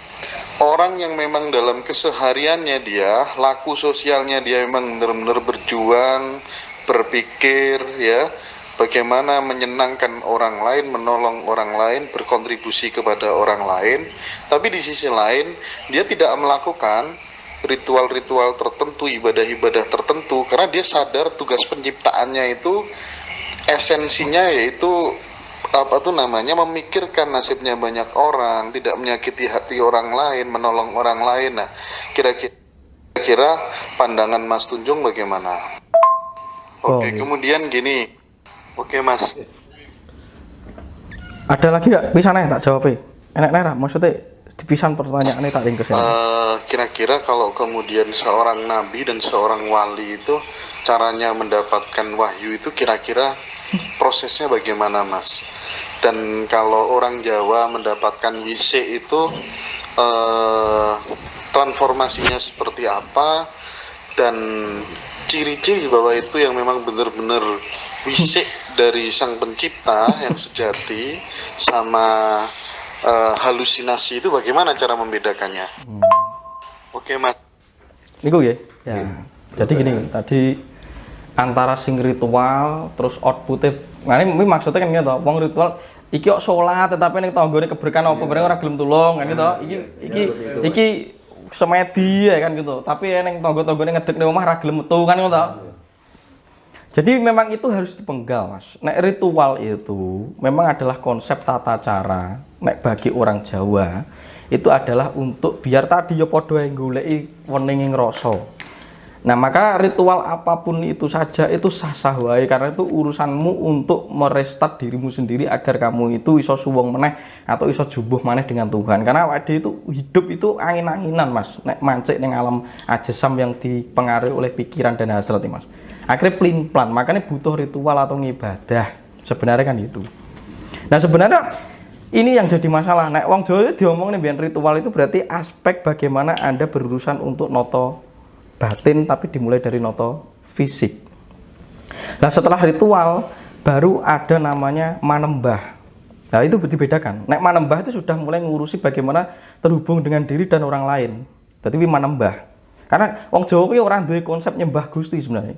orang yang memang dalam kesehariannya dia, laku sosialnya dia memang benar-benar berjuang, berpikir ya, bagaimana menyenangkan orang lain, menolong orang lain, berkontribusi kepada orang lain. Tapi di sisi lain, dia tidak melakukan ritual-ritual tertentu, ibadah-ibadah tertentu, karena dia sadar tugas penciptaannya itu, esensinya yaitu memikirkan nasibnya banyak orang, tidak menyakiti hati orang lain, menolong orang lain. Nah, kira-kira pandangan Mas Tunjung bagaimana? Oke, kemudian gini. Oke, Mas. Ada lagi nggak? Bisa nih tak jawab. Enak nih, maksudnya dipisan pertanyaannya tak ringkes. Kira-kira kalau kemudian seorang nabi dan seorang wali itu caranya mendapatkan wahyu itu kira-kira prosesnya bagaimana, Mas? Dan kalau orang Jawa mendapatkan wisik itu transformasinya seperti apa, dan ciri-ciri bahwa itu yang memang benar-benar wisik dari sang pencipta yang sejati sama halusinasi itu bagaimana cara membedakannya? Oke, Mas. Niku ya. Jadi gini, tadi antara sing ritual terus outputnya, nah ini maksudnya kan gitu, wong ritual iki kok sholat tetapi ning tanggane keberkahan apa bareng ora gelem tulung kan gitu. Iki semedi ya kan gitu. Tapi ning tangga-tanggane ngedek ning omah ora gelem metu kan gitu. Jadi memang itu harus dipenggal, Mas. Nek ritual itu memang adalah konsep tata cara. Nek bagi orang Jawa itu adalah untuk biar tadi ya padha goleki weninging rasa. Nah, maka ritual apapun itu saja itu sah-sah wae karena itu urusanmu untuk merestart dirimu sendiri agar kamu itu iso suwung meneh atau iso jubuh maneh dengan Tuhan. Karena awake itu hidup itu angin-anginan, Mas. Nek mancik ning alam ajasam yang dipengaruhi oleh pikiran dan hasrat, Mas. Akhirnya pelin-pelan, makanya butuh ritual atau ngibadah. Sebenarnya kan itu. Nah, sebenarnya ini yang jadi masalah. Nek wong Jawa diomong nih ritual itu berarti aspek bagaimana Anda berurusan untuk noto batin tapi dimulai dari noto fisik. Nah, setelah ritual baru ada namanya manembah. Nah, itu dibedakan. Nek manembah itu sudah mulai ngurusi bagaimana terhubung dengan diri dan orang lain. Jadi manembah. Karena wong Jawa itu orang duwe konsep nyembah Gusti sebenarnya.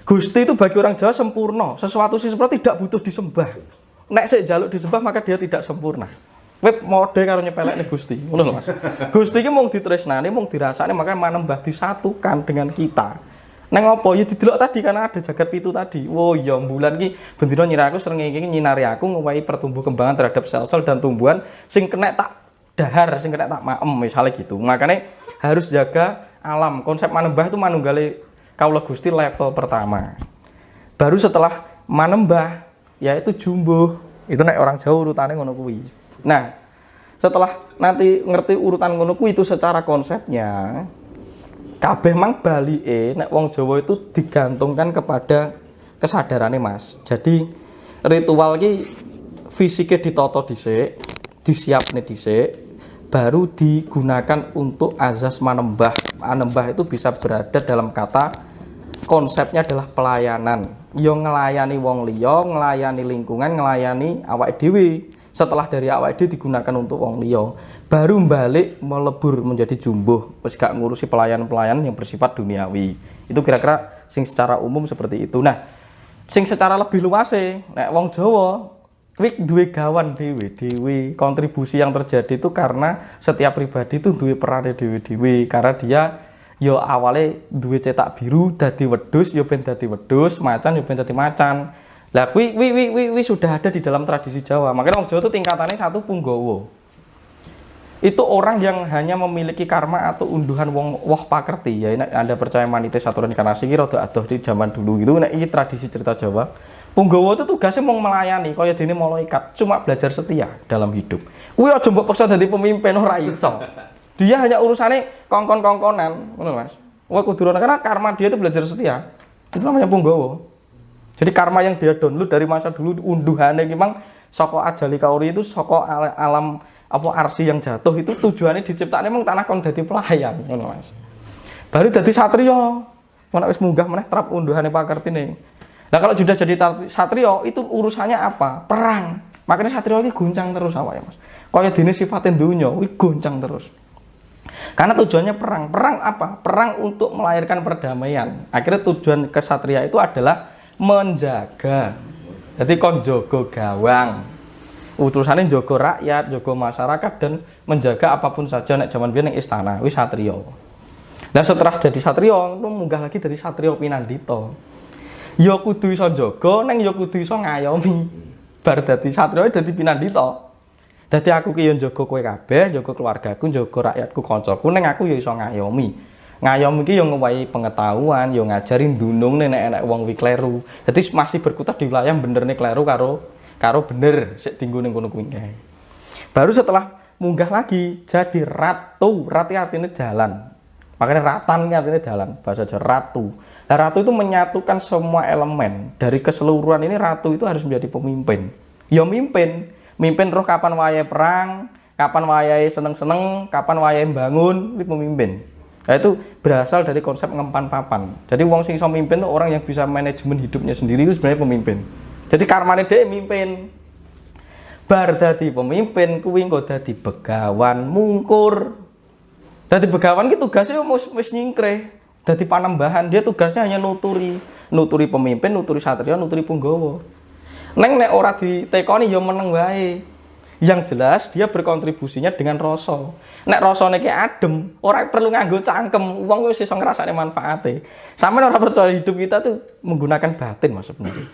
Gusti itu bagi orang Jawa sempurna. Sesuatu sing sempurna tidak butuh disembah. Nek sik jaluk disembah maka dia tidak sempurna. Web mode karo nyepelekne Gusti, ngono lho Mas. Gusti iki mung ditresnani, mung dirasani, makanya manembah disatukan dengan kita. Neng opo ya didelok tadi karena ada jagat pitu tadi. Oh ya bulan iki bendina nyiraku srengenge nyinari aku ngowahi pertumbuh kembangan terhadap sel-sel dan tumbuhan sing kena tak dahar, sing kena tak maem misalnya gitu. Makanya harus jaga alam. Konsep manembah itu manunggale kaula Gusti level pertama. Baru setelah manembah yaitu jumbuh. Itu nek orang Jawa urutane ngono kuwi. Nah, setelah nanti ngerti urutan ngono kuwi itu secara konsepnya kabeh mang balike nek wong Jawa itu digantungkan kepada kesadarannya, Mas. Jadi ritual ki fisiknya ditata dhisik, disiapne dhisik, baru digunakan untuk azas manembah. Manembah itu bisa berada dalam kata konsepnya adalah pelayanan. Yo ngelayani wong liya, ngelayani lingkungan, ngelayani awake dhewe. Setelah dari awake dhewe digunakan untuk wong liya, baru balik melebur menjadi jumbuh. Wis gak ngurusi pelayanan-pelayanan yang bersifat duniawi. Itu kira-kira sing secara umum seperti itu. Nah, sing secara lebih luase, nek wong Jawa kuwi duwe gawan dhewe, kontribusi yang terjadi itu karena setiap pribadi itu duwe peran dhewe-dhewe karena dia yo awalnya duwe cetak biru dadi wedhus, yo ben dadi wedhus, macan yo ben dadi macan. Lah kuwi sudah ada di dalam tradisi Jawa. Makanya wong Jawa itu tingkatannya satu punggawa. Itu orang yang hanya memiliki karma atau unduhan woh pakerti. Ya Anda percaya manite saturan inkarnasi iki rada adoh di zaman dulu gitu. Nek iki tradisi cerita Jawa. Punggawa itu tugasnya mau melayani kaya dene malaikat, cuma belajar setia dalam hidup. Kuwi aja mbok paksa dadi pemimpin ora iso. Dia hanya urusannya kongkon-kongkonan, ngono Mas. Wah kudu karena karma dia itu belajar setia. Itu namanya punggawa. Jadi karma yang dia download dari masa dulu unduhannya memang saka ajali kauri itu saka alam apa arsi yang jatuh itu tujuannya diciptakne memang tanah kon dadi pelayan ngono Mas. Baru dadi satriya. Nek wis munggah meneh trap unduhane pakertine. Nah kalau sudah jadi satriya itu urusannya apa? Perang. Makanya satriya iki goncang terus awake Mas. Kaya dene sifatin donya kuwi goncang terus. Karena tujuannya perang. Perang apa? Perang untuk melahirkan perdamaian. Akhirnya tujuan kesatria itu adalah menjaga. Jadi kon jaga gawang. Utusannya jaga rakyat, jaga masyarakat dan menjaga apapun saja nek jaman biyen ning istana, wis satriya. Nah setelah jadi satriya, lu munggah lagi dari satriya pinandita. Ya kudu iso jaga, neng ya kudu iso ngayomi. Bar dadi satriya dadi pinandita. Dadi aku ki yo jaga kowe kabeh, jaga keluargaku, jaga rakyatku, kancaku, neng aku ya iso ngayomi. Ngayom iki yo ngowahi pengetahuan, yo ngajarin dunung nek wong kuwi kleru. Dadi masih berkutat di wilayah benerne kleru karo bener sik dienggo ning kono kuwi kae. Baru setelah munggah lagi jadi ratu. Ratu artinya jalan. Makanya ratan artinya jalan, bahasa Jawa ratu. Nah, ratu itu menyatukan semua elemen. Dari keseluruhan ini ratu itu harus menjadi pemimpin. Ya mimpin roh kapan wayahe perang, kapan wayahe seneng-seneng, kapan wayahe bangun, itu pemimpin. Nah, itu berasal dari konsep ngempan papan. Jadi wong sing iso mimpin itu orang yang bisa manajemen hidupnya sendiri itu sebenarnya pemimpin. Jadi karmane dhek mimpin. Bar dadi pemimpin kuwi engko dadi begawan mungkur. Dadi begawan ki tugasnya wis nyingkreh. Dadi panembahan, dia tugasnya hanya nuturi pemimpin, nuturi satria, nuturi punggawa. Nek ora ditekoni ya meneng wae. Yang jelas dia berkontribusinya dengan rasa. Nek rasane ki adem, ora perlu nganggo cangkem, wong wis iso ngrasakne manfaate. Sampeyan ora percaya hidup kita tuh menggunakan batin Mas sebenarnya.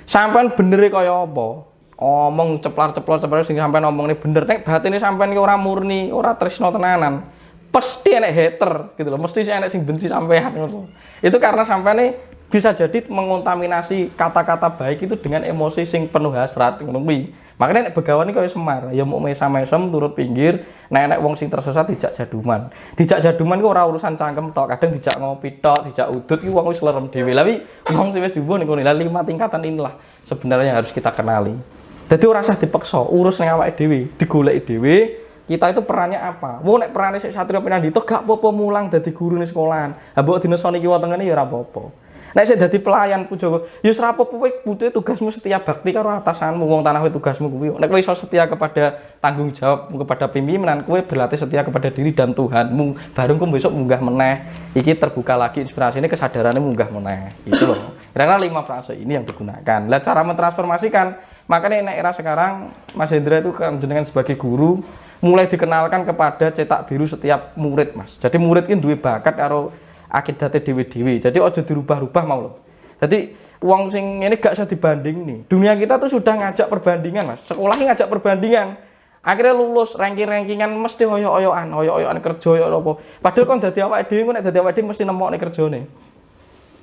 Sampeyan benere kaya apa? Omong ceplar-ceplar sing sampeyan omongne bener, nek batine sampeyan ki ora murni, ora tresno tenanan. Pasti enek hater gitu loh, mesti enek sing benci sampean gitu. Itu karena sampean bisa jadi mengontaminasi kata-kata baik itu dengan emosi sing penuh hasrat ngono kuwi. Makanya nek begawan iki kaya Semar, ya mau mesam-mesem turut pinggir, nek wong sing tersesat dijak jaduman. Dijak jaduman ku ora urusan cangkem tok, kadang dijak ngopi tok, dijak udut ki wong wis lerem dhewe. Lah wong sing wis jumbo ning kono. Lah 5 tingkatan inilah sebenarnya yang harus kita kenali. Jadi ora usah dipaksa, urus ning awake dhewe, digoleki dhewe. Kita itu perannya apa? Wong nek perane sik Satrio Pinandito gak apa-apa mulang dadi guru ning sekolahan. Ha mbok dinesoni kiwa tengene ya ora apa-apa. Nek sik dadi pelayan pujawa, ya ora apa-apa kowe butuhe tugasmu setia bakti karo atasanmu. Wong tanah kowe tugasmu kuwi. Nek kowe iso setia kepada tanggung jawab kepada pimpinan, kowe berlatih setia kepada diri dan Tuhanmu. Baru kowe besok munggah meneh. Iki terbuka lagi inspirasine, kesadarannya munggah meneh. Itu loh. Kira-kira 5 frase ini yang digunakan. Lah cara mentransformasikan, makanya nek era sekarang Mas Hendra itu kan jenengan sebagai guru mulai dikenalkan kepada cetak biru setiap murid Mas. Jadi murid ini duwe bakat karo akidate dhewe-dhewe. Jadi aja dirubah-rubah mau lho. Jadi wong sing ini gak usah dibanding nih. Dunia kita tuh sudah ngajak perbandingan Mas. Sekolah ini ngajak perbandingan. Akhirnya lulus ranking-rankingan mesti hoyo-hoyoan kerja hoyo apa. Padahal kon dadi awake dhewe nek dadi awake dhewe mesti nemokne kerjane.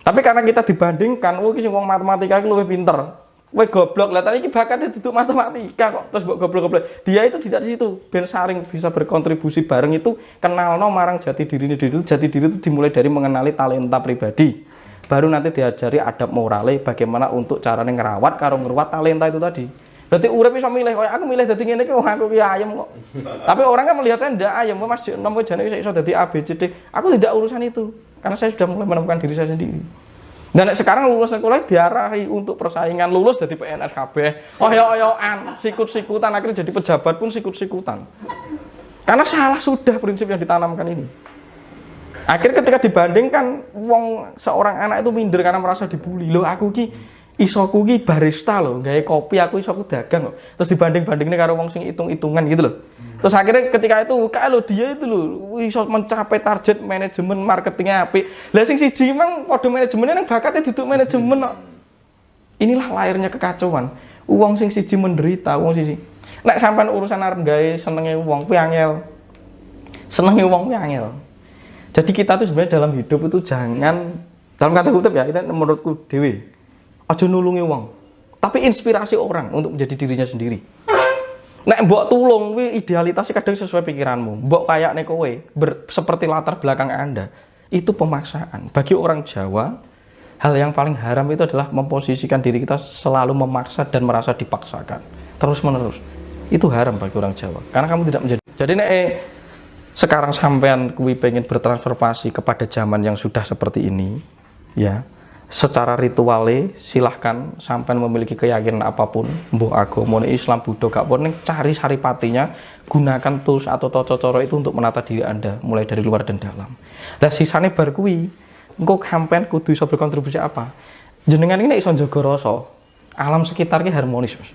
Tapi karena kita dibandingkan, iki sing wong matematika iki luwih pinter. Kowe goblok, lah tadi iki bakatnya duduk matematika kok terus mbok goblok-goblok. Dia itu tidak di situ, ben saring bisa berkontribusi bareng itu kenalno marang jati diri itu. Jati diri itu dimulai dari mengenali talenta pribadi. Baru nanti diajari adab morale bagaimana untuk carane ngerawat karo ngeruat talenta itu tadi. Berarti urip iso milih, aku milih dadi ngene iki aku ki ayem kok. Tapi orang kan melihat saya ndak ayem, Mas nomor jane iso dadi A B C D. Aku tidak urusan itu karena saya sudah mulai menemukan diri saya sendiri. Dan sekarang lulus sekolah diarahi untuk persaingan, lulus jadi PNS kabeh. Oyo-oyoan, sikut-sikutan, akhirnya jadi pejabat pun sikut-sikutan. Karena salah sudah prinsip yang ditanamkan ini. Akhirnya ketika dibandingkan seorang anak itu minder karena merasa dibully. Loh aku ki isoku ki barista loh, gawe kopi aku isoku dagang loh. Terus dibanding-bandingnya karo wong sing hitung-hitungan gitu loh. Terus akhirnya ketika itu kalau dia itu loh iso mencapai target manajemen marketingnya apik. Lah sing siji emang padha manajemennya nang bakatnya duduk manajemen kok. Inilah lahirnya kekacauan. Wong sing siji menderita, wong siji. Nek sampean urusan arep gawe senenge wong kuwi angel. Senenge wong kuwi angel. Jadi kita tuh sebenarnya dalam hidup itu jangan dalam kata kutip ya, itu menurutku dewe. Aja nulungi wong, tapi inspirasi orang untuk menjadi dirinya sendiri. Nek mbok tulung kuwi idealitasnya kadang sesuai pikiranmu. Mbok kayakne kowe seperti latar belakang Anda. Itu pemaksaan. Bagi orang Jawa, hal yang paling haram itu adalah memposisikan diri kita selalu memaksa dan merasa dipaksakan. Terus-menerus. Itu haram bagi orang Jawa. Karena kamu tidak menjadi. Jadi nek sekarang sampean kuwi pengen bertransformasi kepada zaman yang sudah seperti ini, ya. Secara rituale silahkan sampai memiliki keyakinan apapun, mbuh agama Islam, Buddha gak pun cari saripatinya, gunakan tools atau cara-cara itu untuk menata diri Anda mulai dari luar dan dalam. Lah sisane bar kuwi engko sampean kudu iso berkontribusi apa? Jenengan iki nek iso njaga rasa, alam sekitar ki harmonis, Mas.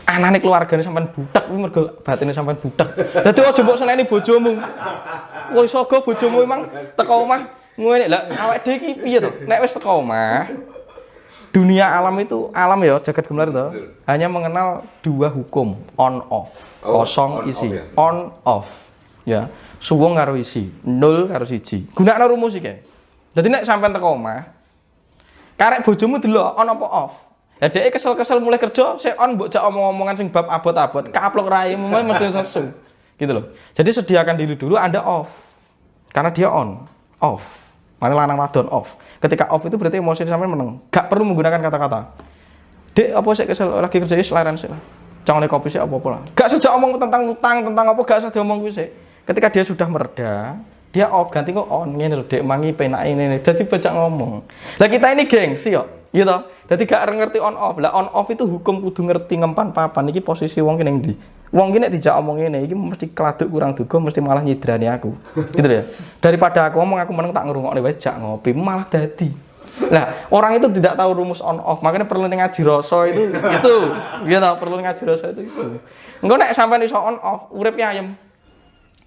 Anane keluargane sampean budak kuwi mergo batine sampean budak. Dadi aja mbok seneni bojomu. Kowe iso go bojomu emang teko omah ngene lha awake dhewe iki piye to? Nek wis teko omah, dunia alam itu, alam ya jagat gemelar itu hanya mengenal 2 hukum, on off, kosong isi, on off. ya. Suwung karo isi, 0 karo 1. Gunakno rumus iki. Dadi nek sampean teko omah, karek bojomu delok on apa off. Ya dhek kesel-kesel mulai kerja, sik on mbok jak omong-omongan sing bab abot-abot, kaplok raimu mesti sesu. Gitu loh. Jadi sediakan diri dulu Anda off. Karena dia on, off. Mana lanang wadon off. Ketika off itu berarti emosi sampean meneng. Gak perlu menggunakan kata-kata. Dek, apa sik kesel lagi kerja wis leren sik lah. Jangan kopi sik apa-apa lah. Gak sejak omong tentang utang, tentang apa gak usah diomong kuwi sik. Ketika dia sudah mereda, dia off ganti kok on ngene lho, Dek, mangi penake ngene. Jadi bajak ngomong. Lah kita ini gengsi yo. Iya toh? Dadi gak ngerti on off. Lah on off itu hukum kudu ngerti ngempan papan iki posisi wong ki ning ndi. Wong ki nek dijak omong ngene iki mesti keladuk kurang duga mesti malah nyidrani aku. Gitu ya. Daripada aku ngomong aku meneng tak ngrungokne wae jak ngopi malah dadi. Nah, orang itu tidak tahu rumus on off, makanya perlu ngaji rasa itu. Iya toh, perlu ngaji rasa itu. Engko nek sampean iso on off, uripe ayem.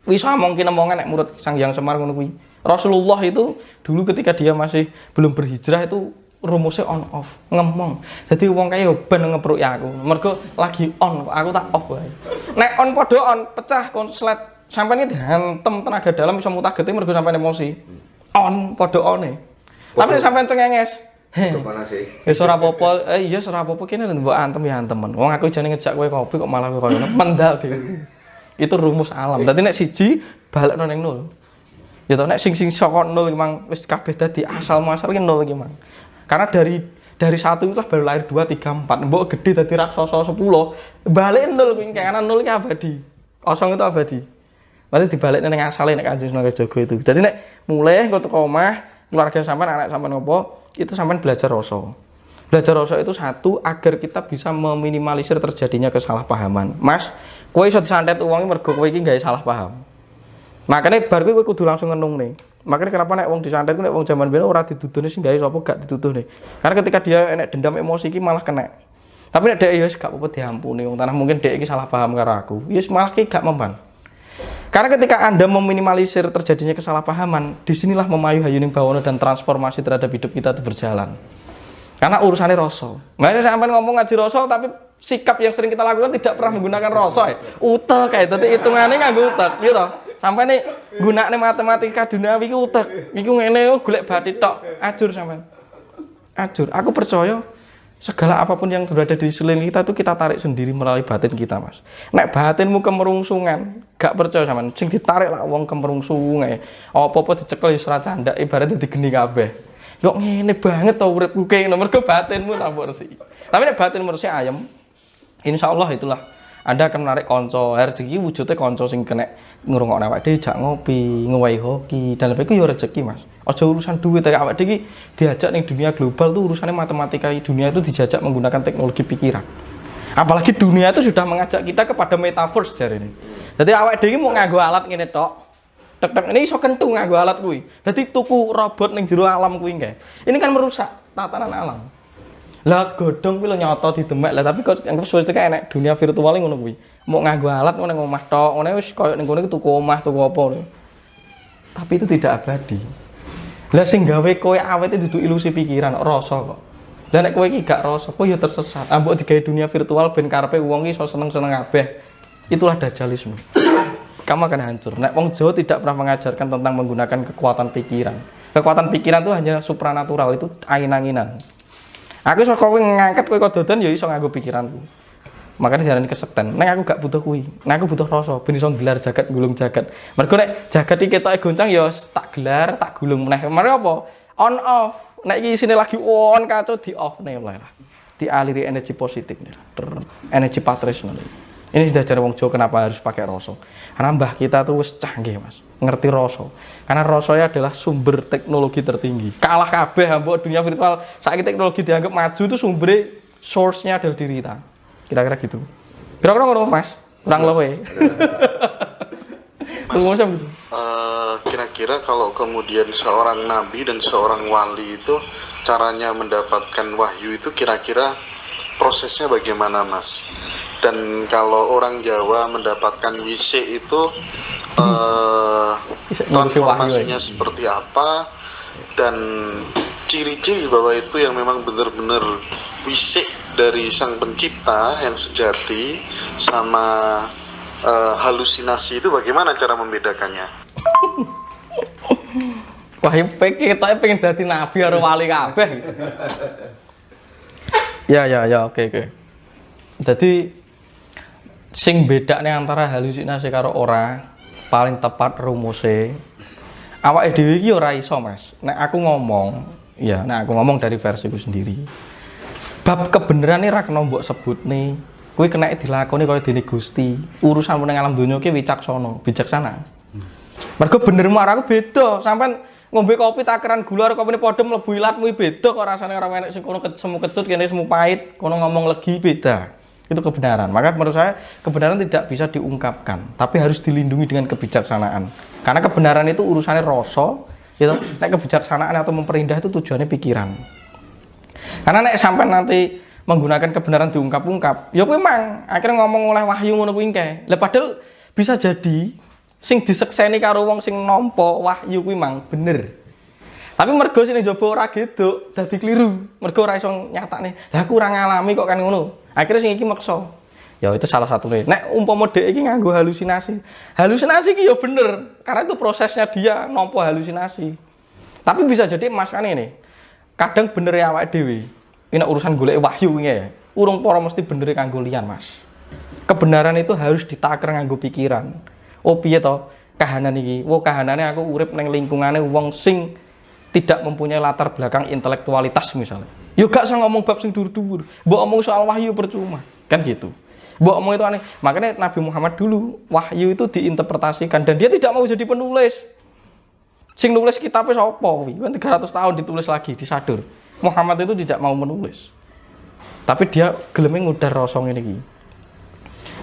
Wis mungkin omongan nek menurut Sang Hyang Semar ngono kuwi. Rasulullah itu dulu ketika dia masih belum berhijrah itu rumusnya on off, ngomong. Jadi wong kaya ben ngepruk ya aku. Mergo lagi on, aku tak off wae. Nek on padha on, pecah konslet. Sampeyan iki dihantem tenaga dalam iso mutagete mergo sampeyan emosi. On padha one. Tapi nek sampeyan cengenges, wis ora apa-apa, iya ora apa-apa kene mbok antem ya antemen. Wong aku jane ngejak kowe kopi kok malah kowe koyo mendal dhewe. Itu rumus alam. Dadi nek siji balekno ning 0. Ya to nek sing saka 0 memang wis kabeh dadi asal muasal ki 0 iki mang. Karena dari 1 itu baru lahir 2, 3, 4. Mbok gede dadi raksasa 10, balik 0 kuwi karena 0 iki abadi. Kosong itu abadi. Berarti dibalikne ning asale nek Kanjeng Sunan Kalijaga itu. Jadi nek mulai kok teko omah, keluarga sampean, anak sampean ngopo, itu sampean belajar rasa. Belajar rasa itu satu agar kita bisa meminimalisir terjadinya kesalahpahaman. Mas, kowe iso disantet wong mergo kowe iki gawe salah paham. Makanya bar kowe kudu langsung ngenungne. Makanya kenapa nek wong disantet ku nek wong jaman biyen ora dituduhne sing gawe sapa gak dituduhne. Karena ketika dia enek dendam emosi iki malah kena. Tapi nek dhek ya wis gak apa-apa diampuni wong tanah mungkin dhek iki salah paham karo aku. Ya malah ki gak mempan. Karena ketika Anda meminimalisir terjadinya kesalahpahaman, disinilah memayu hayuning bawana dan transformasi terhadap hidup kita itu berjalan. Karena urusannya rasa. Makanya sampai ngomong ngaji rasa tapi sikap yang sering kita lakukan tidak pernah menggunakan rasa. Utek kayak tadi hitungannya nganggo utek, gitu. Sampai nih gunakne matematika duniawi iki utek. Iku ngene golek bathi tok, ajur sampean. Ajur. Aku percaya segala apapun yang berada di sekeliling kita itu kita tarik sendiri melalui batin kita, Mas. Nek batinmu kemerungsungan, gak percaya sampean. Sing ditarik lah wong kemerungsung ae. Apa-apa dicekel wis ora candak, ibaratnya digeni kabeh. Kok ngene banget to uripku kene mergo batinmu tak bersih. Tapi nek batinmu bersih ayem, insyaallah itulah Anda akan menarik konco. Rezeki wujudnya konco sing kena ngrungokne awake dhewe jak ngopi, ngowahi hoki, dan lebih itu ya rezeki, Mas. Aja urusan duit ya awake dhewe diajak ning dunia global tuh urusannya matematika dunia itu dijajak menggunakan teknologi pikiran. Apalagi dunia itu sudah mengajak kita kepada metaverse jarene. Jadi awake dhewe mau nganggo alat ngene tok. Tek-tek ini iso kentu nganggo alat kuwi. Dadi tuku robot ning jero alam kuwi kae. Ini kan merusak tatanan alam. Lah godhong kuwi lho nyoto didemek lah tapi kok anggap suwe tekan enek dunia virtual ngono kuwi. Mau nganggo alat ngene ning omah tok, ngene wis koyo ning kono tuku omah, tuku apa lho. Tapi itu tidak abadi. Lah sing gawe kowe awete dudu ilusi pikiran, rasa kok. Lah nek kowe iki gak rasa, kowe ya tersesat. Ambek digawe dunia virtual ben karepe wong iki iso seneng-seneng kabeh. Itulah dajjalisme. Kamu akan hancur. Nek wong Jawa tidak pernah mengajarkan tentang menggunakan kekuatan pikiran. Kekuatan pikiran itu hanya supranatural, itu angin-anginan. Aku iso kowe ngangkat kowe kok dodan ya iso nganggo pikiranku. Makanya diarani kesekten. Nek aku gak butuh kuwi. Nek aku butuh rasa ben iso gelar jagat gulung jagat. Mergo nek jagat iki ketoke goncang ya tak gelar, tak gulung meneh. Mergo apa? On off. Nek iki isine lagi on kacau di off nih lah. Dialiri energi positif nih. Energi patris nih. Ini sudah cara wong Jawa kenapa harus pakai rasa. Karena mbah kita tuh wis canggih, Mas. Ngerti rasa. Karena rasanya adalah sumber teknologi tertinggi. Kalah kabeh mbok dunia virtual. Saiki teknologi dianggap maju itu sumbernya source-nya adalah diri kita. Kira-kira gitu. Kira-kira ngono, Mas. Kurang luwe. Mas, kira-kira kalau kemudian seorang nabi dan seorang wali itu caranya mendapatkan wahyu itu kira-kira prosesnya bagaimana, Mas? Dan kalau orang Jawa mendapatkan wisik itu transformasinya seperti apa dan ciri-ciri bahwa itu yang memang benar-benar wisik dari sang pencipta yang sejati sama halusinasi itu bagaimana cara membedakannya? Wah, kita pengen dadi nabi karo wali kabeh. Ya, oke. Jadi sing bedane antara halusinasi karo ora paling tepat rumuse awake dhewe iki ora iso, Mas. Nek aku ngomong dari versiku sendiri. Bab kebenaran ra kena mbok sebutne, kuwi kena dilakoni kaya dene Gusti. Urusan meneng alam donya ki bijaksana. Mergo benermu karo aku beda. Sampeyan ngombe kopi takaran gula karo kopine padha mlebu ilatmu beda kok rasane ora enek sing kono semu kecut kene semu pahit, kono ngomong legi beda. Itu kebenaran. Maka menurut saya kebenaran tidak bisa diungkapkan, tapi harus dilindungi dengan kebijaksanaan. Karena kebenaran itu urusannya rasa, gitu. Nek kebijaksanaan atau memperindah itu tujuannya pikiran. Karena nek sampai nanti menggunakan kebenaran diungkap-ungkap, ya memang akhirnya ngomong oleh wahyu ngono kuwi engke. Lah padahal bisa jadi sing disekseni karo wong sing nampa wahyu kuwi mang bener. Tapi mergo sing njaba ora geduk, dadi kliru. Mergo ora iso nyatakne. Lah aku ora ngalami kok kan ngono. Akhirnya sing iki maksa. Ya itu salah satunya. Nek umpama dhek iki nganggo halusinasi. Halusinasi iki ya bener, karena itu prosesnya dia nampa halusinasi. Tapi bisa jadi maskane nih. Kadang bener ya awake dhewe. Ini urusan golek wahyu iki ya. Urung para mesti bener kanggo liyan, Mas. Kebenaran itu harus ditaker nganggo pikiran. Oh piye to kahanan iki? Wo kahanane aku urip ning lingkungane wong sing tidak mempunyai latar belakang intelektualitas misalnya. Yo gak usah ngomong bab sing dur-dur. Mbok omong soal wahyu percuma. Kan gitu. Mbok omong itu aneh. Makanya Nabi Muhammad dulu wahyu itu diinterpretasikan dan dia tidak mau jadi penulis. Sing nulis kitabnya sapa kuwi? Kan 300 tahun ditulis lagi disadur. Muhammad itu tidak mau menulis. Tapi dia geleme ngudar rasa ngene iki.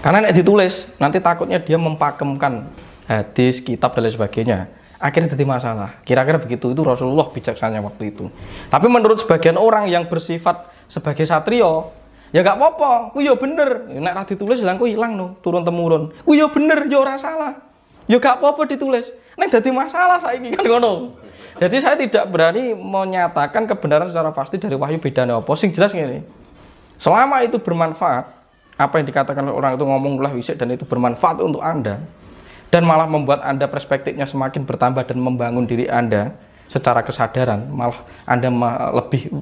Karena nek ditulis nanti takutnya dia mempakemkan hadis, kitab dan lain sebagainya. Akhirnya jadi masalah. Kira-kira begitu, itu Rasulullah bijaksananya waktu itu. Tapi menurut sebagian orang yang bersifat sebagai satrio, ya gak apa-apa, ku ya bener. Nek ra ditulis lang ku ilang no, turun temurun. Ku ya bener, ya ora salah. Ya gak apa-apa ditulis. Nek dadi masalah saiki kan ngono. Jadi saya tidak berani menyatakan kebenaran secara pasti dari wahyu bedane apa. Sing jelas ngene. Selama itu bermanfaat, apa yang dikatakan oleh orang itu ngomong ulah wisik dan itu bermanfaat untuk Anda. Dan malah membuat Anda perspektifnya semakin bertambah dan membangun diri Anda secara kesadaran, malah Anda lebih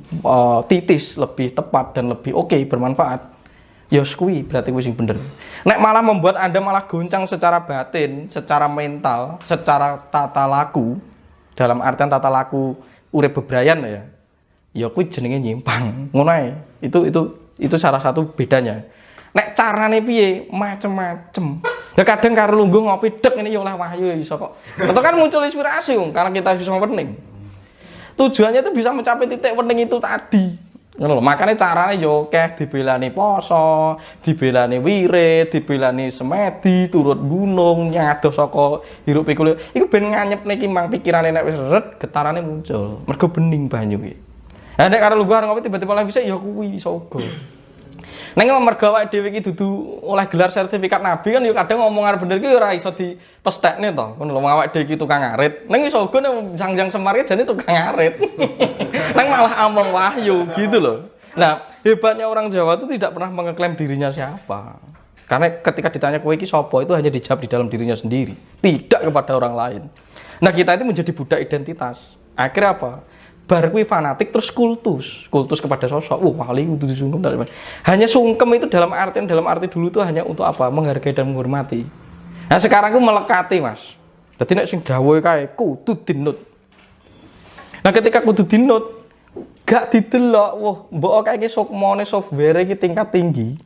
titis, lebih tepat dan lebih oke, bermanfaat. Ya kuwi berarti kuwi sing bener. Nek malah membuat Anda malah goncang secara batin, secara mental, secara tata laku, dalam artian tata laku urip bebrayan ya. Ya kuwi jenenge nyimpang. Ngono ae. Itu salah satu bedanya. Nek carane piye? Macem-macem. Ya kadang karo lungguh ngopi dek ini ya oleh wahyu iso kok. Atau kan muncul inspirasi karena kita bisa wening. Tujuannya itu bisa mencapai titik wening itu tadi. Ngono lho, makane carane yo akeh dibelani poso, dibelani wirid, dibelani semedi, turut gunung, nyadoh saka hirup pikul. Iku ben nganyepne ki mang pikirane nek wis ret getarane muncul. Mergo bening banyu ki. Lah nek karo lungguh ngopi tiba-tiba oleh bisa ya kuwi iso uga. Neng mergo awake dhewe iki dudu oleh gelar sertifikat nabi kan yo kadang ngomongan bener ki ora iso dipestekne to. Ngono lho awake dhewe iki tukang ngarit. Neng iso uga nang Jangjang Semar jane tukang ngarit. Neng malah among wahyu gitu loh. Nah, hebatnya orang Jawa itu tidak pernah mengeklaim dirinya siapa. Karena ketika ditanya kowe iki sapa itu hanya dijawab di dalam dirinya sendiri, tidak kepada orang lain. Nah, kita itu menjadi budak identitas. Akhirnya apa? Bar kuwi fanatik terus kultus kepada sosok. Wali kudu disungkem dari. Hanya sungkem itu dalam arti dulu itu hanya untuk apa? Menghargai dan menghormati. Nah, sekarang aku melekati, Mas. Dadi nek sing dawuhe kae kudu dinut. Nah, ketika kudu dinut, gak didelok, mbok kae iki sukmane software iki tingkat tinggi.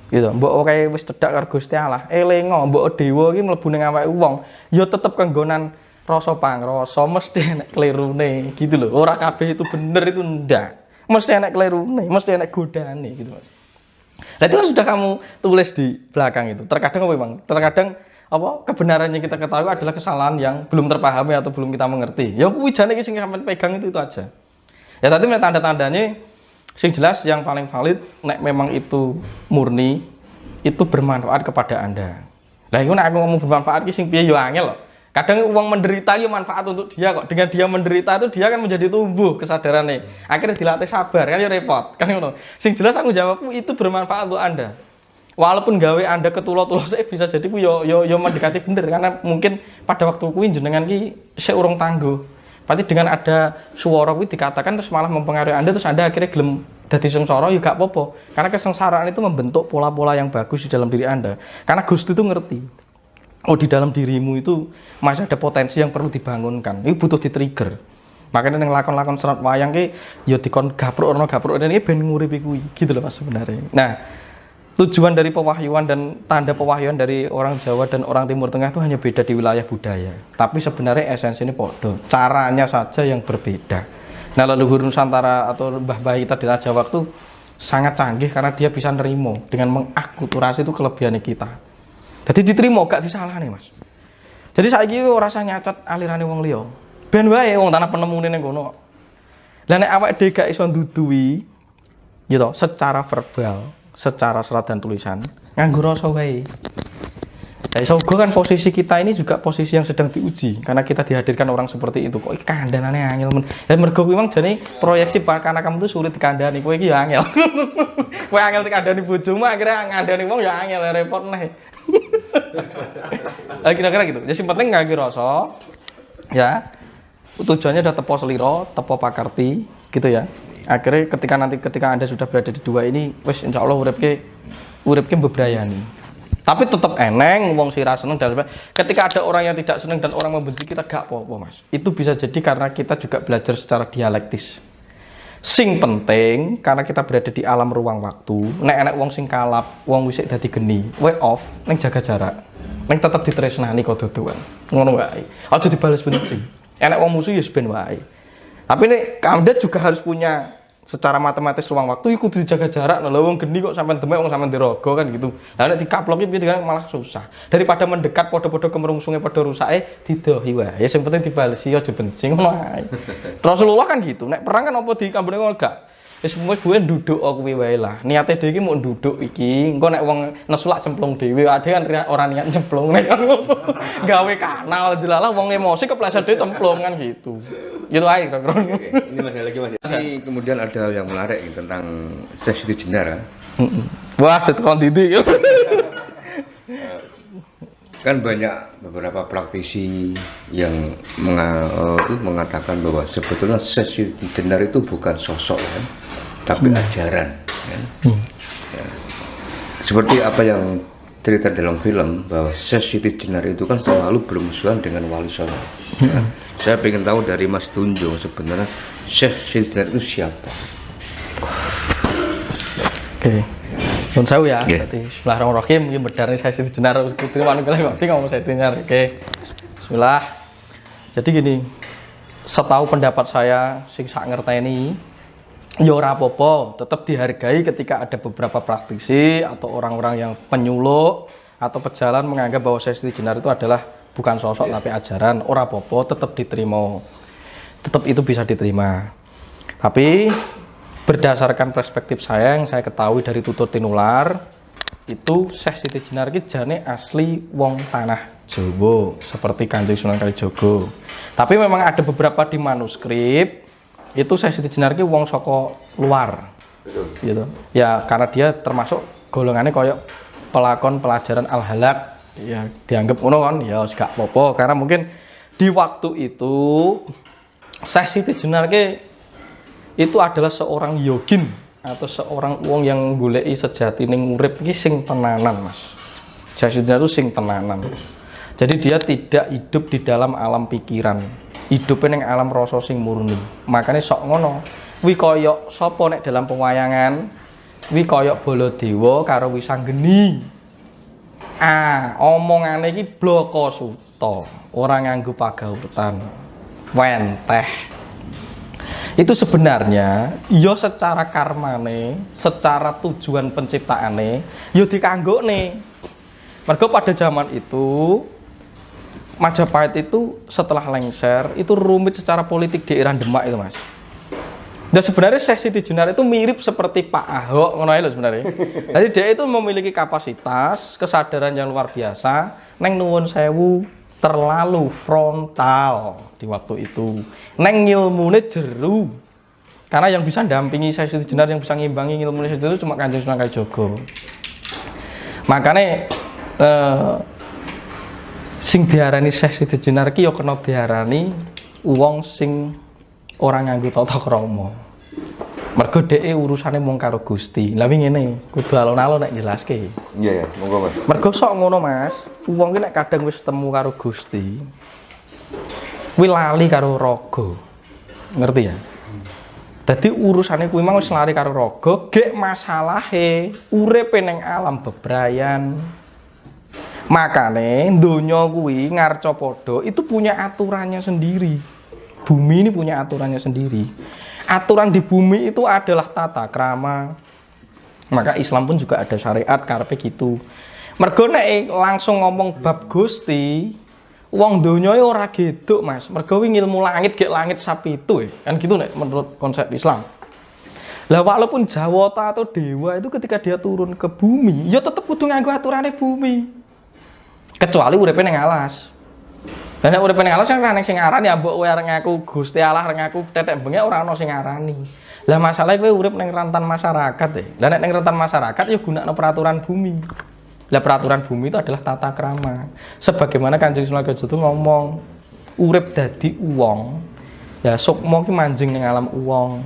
Gitu. Mbok kae wis cedhak karo Gusti Allah. Elingo, mbok dewa iki mlebu ning awake wong, ya tetep kanggonan rasa pangrasa mesti enek klirune gitu loh. Ora kabeh itu bener itu ndak. Mesti enek klirune, mesti enek godane gitu, Mas. Nah, itu kan sudah kamu tulis di belakang itu. Terkadang apa memang? Terkadang apa kebenaran yang kita ketahui adalah kesalahan yang belum terpahami atau belum kita mengerti. Ya kuwi jane iki sing sampean pegang itu aja. Ya tadi tanda-tandanya sing jelas yang paling valid nek memang itu murni itu bermanfaat kepada Anda. Lah iku nek aku ngomong bermanfaat ki sing piye yo angel loh. Kadang uang menderita itu manfaat untuk dia kok. Dengan dia menderita itu dia kan menjadi tumbuh kesadarannya. Akhirnya dilatih sabar kan ya repot. Kan ngono. Sing jelas aku jawabku itu bermanfaat untuk Anda. Walaupun gawe Anda ketulo-tulo sih bisa jadi ku yo mendekati bener karena mungkin pada waktu kuwi jenengan ki sik urung tangguh. Berarti dengan ada suara kuwi dikatakan terus malah mempengaruhi Anda terus Anda akhirnya gelem dadi sengsara ya gak apa-apa. Karena kesengsaraan itu membentuk pola-pola yang bagus di dalam diri Anda. Karena Gusti itu ngerti. Oh di dalam dirimu itu masih ada potensi yang perlu dibangunkan. Ini butuh di-trigger. Makanya yang lakon-lakon serat wayang ki ya dikon gapruk ini ben nguripi kuwi gitu loh Mas sebenarnya. Nah, tujuan dari pewahyuan dan tanda pewahyuan dari orang Jawa dan orang Timur Tengah itu hanya beda di wilayah budaya. Tapi sebenarnya esensi ini podo. Caranya saja yang berbeda. Nah, leluhur Nusantara atau mbah-mbah kita di Raja Waktu sangat canggih karena dia bisa nerimo dengan mengakulturasi itu kelebihannya kita. Jadi diterima gak disalahne, Mas. Jadi saiki ora usah nyacat alirane wong liya. Ben wae wong tanah penemune ning kono. Lah nek awake dhewe gak iso nduduhi gitu secara verbal, secara serat dan tulisan, nganggo rasa wae. Nah, sogo kan posisi kita ini juga posisi yang sedang diuji karena kita dihadirkan orang seperti itu. Kok kandhanane angel men. Lah mergo kuwi mang jane proyeksi bakana kamu tuh sulit dikandani. Kowe iki ya angel. Kowe angel dikandani bojomu akhirnya ngandani wong ya angel repot neh. Kira-kira gitu. Jadi penting nganggo rasa ya. Tujuannya udah tepo seliro, tepo pakarti gitu ya. Akhirnya ketika Anda sudah berada di dua ini wis insyaallah uripke bebrayani. Tapi tetap eneng wong sira seneng dan ketika ada orang yang tidak seneng dan orang membenci kita gak apa-apa Mas. Itu bisa jadi karena kita juga belajar secara dialektis. Sing penting karena kita berada di alam ruang waktu. Nek enek wong sing kalap, wong wisik dadi geni, way off ning jaga jarak. Ning tetep ditresnani kok dodoan. Ngono wae. Aja dibales benci. Enek wong musuh ya ben wae. Tapi nek Anda juga harus punya secara matematis ruang waktu iku dijaga jarak. Lha wong geni kok sampean demek wong sampean dirogo kan gitu. Lah nek dikaploki piye kan malah susah. Daripada mendekat padha-padha kemerungsunge padha rusake didohi wae. Ya sing penting dibalesi aja benci ngono ae. Rasulullah kan gitu. Nek perang kan apa dikambune kok gak. Wis buwe nduduk kuwi wae lah. Niate dhewe iki mau nduduk iki. Engko nek wong nesulak cemplung dhewe, ade kan ora niat cemplung nek gawe kanal jelalah wong emosi kepleset dhewe cemplung kan gitu. Gitu aja kira-kira. Ini masih lagi Mas. Ini kemudian ada hal yang menarik tentang Syekh Siti Jenar. Wah, tekan Didi. Kan banyak beberapa praktisi yang mengatakan bahwa sebetulnya Syekh Siti Jenar itu bukan sosok kan, tapi ajaran. Kan? Ya. Seperti apa yang cerita dalam film bahwa Syekh Siti Jenar itu kan selalu bermusuhan dengan Wali Songo. Kan? Saya ingin tahu dari Mas Tunjung sebenarnya Syekh Siti Jenar itu siapa? Oke. Nun sewu ya. Yeah. Berarti bismillahirrahmanirrahim iki bedane Syekh Siti Jenar terima manunggal kok ngomong Syekh Siti Jenar. Oke. Bismillah. Jadi gini, setahu pendapat saya sing sak ngerteni ya ora apa-apa, tetap dihargai ketika ada beberapa praktisi atau orang-orang yang penyuluh atau pejalan menganggap bahwa Syekh Siti Jenar itu adalah bukan sosok tapi ajaran. Ora apa-apa, tetap diterima. Tetap itu bisa diterima. Tapi berdasarkan perspektif saya yang saya ketahui dari tutur tinular, itu Syekh Siti Jenar iki jane asli wong tanah Jawa seperti Kanjeng Sunan Kalijaga. Tapi memang ada beberapa di manuskrip itu Syekh Siti Jenar iki wong saka luar. Betul. Gitu. Ya karena dia termasuk golongannya koyok pelakon pelajaran Al-Halak. Ya dianggap ngono kan ya gak apa-apa karena mungkin di waktu itu Syekh Siti Jenar itu adalah seorang yogin atau seorang wong yang goleki sejati ning urip iki sing tenanan Mas. Syekh Siti Jenar itu sing tenanan. Jadi dia tidak hidup di dalam alam pikiran, hidupnya ning alam rasa sing murni. Makanya sok ngono. Wi koyok sapa nek dalam pewayangan, wi koyok Baladewa karo Wisanggeni. Omongane iki bloko suta, ora nganggo pagawutan. Wenteh. Itu sebenarnya ya secara karmane, secara tujuan penciptaane ya dikanggone. Mergo pada zaman itu Majapahit itu setelah lengser itu rumit secara politik di era Demak itu Mas. Dan sebenarnya Syekh Siti Jenar itu mirip seperti Pak Ahok ngono ae lho sebenarnya. Jadi dia itu memiliki kapasitas, kesadaran yang luar biasa, neng nuwun sewu terlalu frontal di waktu itu. Neng ilmune jeru. Karena yang bisa dampingi Syekh Siti Jenar yang bisa ngimbangi ilmune itu cuma Kanjeng Sunan Kalijaga. Makanya sing diarani Syekh Siti Jenar ki ya kena diarani wong sing ora nganggo tata krama. Mergo dheke urusane mung karo Gusti. Lah wingi ngene, kudu alon-alon nek jelaske. Iya ya, monggo Mas. Mergo sok ngono Mas, wong ki nek kadang wis temu karo Gusti, kuwi lali karo raga. Ngerti ya? Dadi urusane kuwi mang wis lari karo raga, gek masalahe uripe ning alam bebrayan. Makane donya kuwi ngarca padha itu punya aturannya sendiri. Bumi ini punya aturannya sendiri. Aturan di bumi itu adalah tata krama. Maka Islam pun juga ada syariat karepe gitu. Mergo nek langsung ngomong bab Gusti, wong donya ora geduk, Mas. Mergo wi ngilmu langit gek langit sapitu kan gitu nek menurut konsep Islam. Lah walaupun jawata atau dewa itu ketika dia turun ke bumi, ya tetep kudu nganggo aturane bumi. Kecuali uripe ning alas. Lah nek uripe ning alas kan ana sing ngarani mbok kowe arep ngaku Gusti Allah arep ngaku tetek bengi ora ana sing ngarani. Lah masalahe kowe urip ning rentan masyarakat Lah nek ning rentan masyarakat ya gunakno peraturan bumi. Lah peraturan bumi itu adalah tata krama. Sebagaimana Kanjeng Sunan Kalijaga itu ngomong, urip dadi wong, ya sukma ki manjing ning alam wong.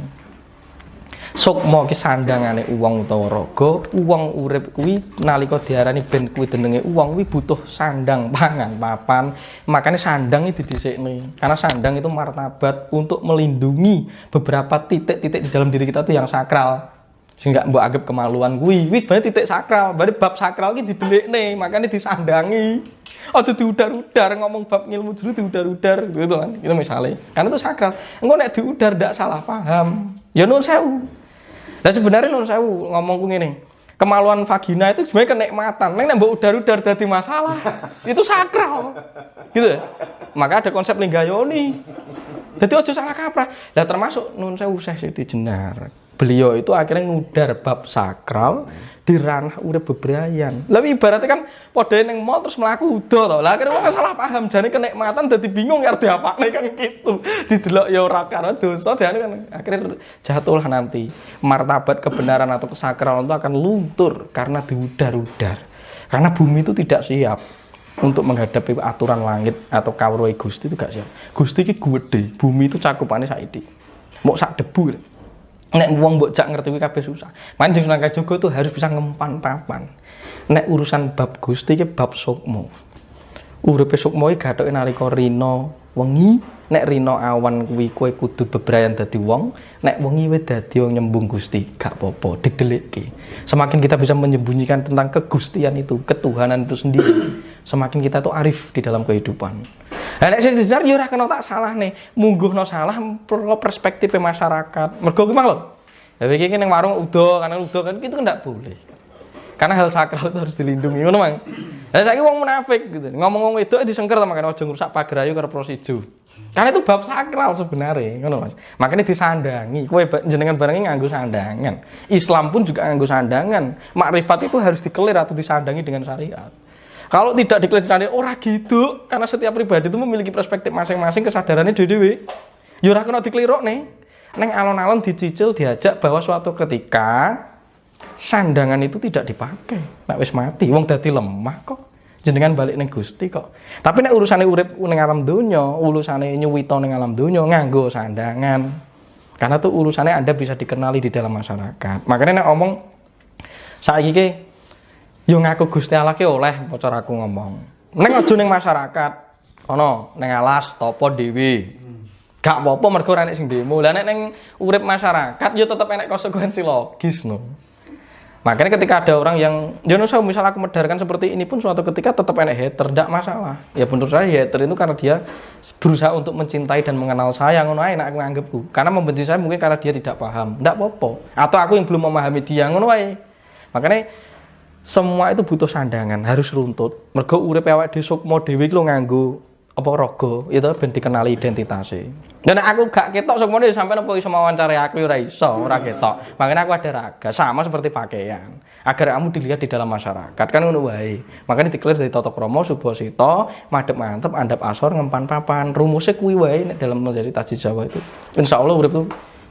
Sukma ki sandangane wong utawa raga, wong urip kuwi nalika diarani ben kuwi jenenge wong kuwi butuh sandang, pangan, papan. Makanya sandang itu didhisikne. Karena sandang itu martabat untuk melindungi beberapa titik-titik di dalam diri kita itu yang sakral. Sing gak mbok anggap kemaluan kuwi, wis berarti titik sakral. Berarti bab sakral ki didelikne, makanya disandangi. Aja diudar-udar ngomong bab ilmu jero diudar-udar gitu kan. Itu misalnya. Karena itu sakral. Engko nek diudar ndak salah paham. Ya nuwun sewu. Nah sebenarnya nuwun sewu ngomongku ngene. Kemaluan vagina itu sebenarnya kenikmatan. Nek mbok udar-udar dadi masalah, itu sakral. Gitu ya. Maka ada konsep linggayoni. Jadi aja salah kaprah. Lah termasuk nuwun sewu Syekh Siti Jenar. Beliau itu akhirnya ngudar bab sakral di ranah urip bebrayan. Lah ibaratnya kan padha ning mall terus mlaku udo to. Lah akhirnya wong salah paham jane kenikmatan dadi bingung karo diapakne kan gitu. Didelok ya ora karo dosa jane kan akhirnya jatuhlah nanti. Martabat kebenaran atau kesakralan itu akan luntur karena diudar-udar. Karena bumi itu tidak siap untuk menghadapi aturan langit atau kawruhe Gusti itu gak siap. Gusti iki gedhe, bumi itu cakupane saiki. Mok sak debu. Nek wong mbok jak ngerti kuwi kabeh susah. Manjing Sunan Kalijaga tuh harus bisa ngempan papan. Nek urusan bab Gusti iki bab sukma. Uripe sukma iki gathoke nalika rina wengi, nek rina awan kuwi kowe kudu bebrayan dadi wong, nek wengi wis dadi wong nyembung Gusti, gak apa-apa, digdelikke. Semakin kita bisa menyembunyikan tentang kegustian itu, ketuhanan itu sendiri, semakin kita tuh arif di dalam kehidupan. Lah nek sing dijar yo ora kena tak salah nih. Mungguhno salah perlu perspektif masyarakat. Mergo ki mang lho. Lah iki ning warung udo kan itu ndak boleh. Karena hal sakral itu harus dilindungi ngono mang. Lah saiki wong munafik gitu. Ngomong wedok disengker ta makane aja ngrusak pagar ayu karo prosijo. Karena itu bab sakral sebenarnya, ngono Mas. Makanya disandangi. Kowe jenengan barangnya nganggo sandangan. Islam pun juga nganggo sandangan. Makrifat itu harus dikelir atau disandangi dengan syariat. Kalau tidak dikelir ora gitu, karena setiap pribadi itu memiliki perspektif masing-masing, kesadarannya dhewe-dhewe. Ya ora kena diklirokne. Neng alon-alon dicicil diajak bahwa suatu ketika sandangan itu tidak dipakai. Nek wis mati, wong dadi lemah kok. Jenengan balik ning Gusti kok. Tapi nek urusane urip ning alam donya, urusane nyuwita ning alam donya nganggo sandangan. Karena tuh urusannya Anda bisa dikenali di dalam masyarakat. Makanya nek omong saiki ki yo ngaku Gusti Allah ki oleh cara aku ngomong. Ning aja ning masyarakat. Ana ning alas topo dhewe. Gak apa-apa mergo ora enek sing demo. Lah nek ning urip masyarakat yo tetep enek konsekuensi logis no. Makanya ketika ada orang yang ya misal aku medarkan seperti ini pun suatu ketika tetap enek hater, ndak masalah. Ya menurut saya hater itu karena dia berusaha untuk mencintai dan mengenal saya ngono ae nek aku nganggepku. Karena membenci saya mungkin karena dia tidak paham. Ndak apa-apa. Atau aku yang belum memahami dia ngono ae. Makanya semua itu butuh sandangan, harus runtut. Mergo urip awake dhewe sukma dhewe iki lho nganggo apa raga, itu ben dikenali identitasnya. Dan aku gak ketok sukmane sampean apa iso wawancara aku ora iso, ora ketok. Makanya aku ada raga, sama seperti pakaian. Agar kamu dilihat di dalam masyarakat, kan ngono wae. Makanya diklir dari tata krama, subhasita, madhep mantep, andhap asor, ngempan papan. Rumusnya kuwi wae nek dalam menjadi taji Jawa itu. Insyaallah urip itu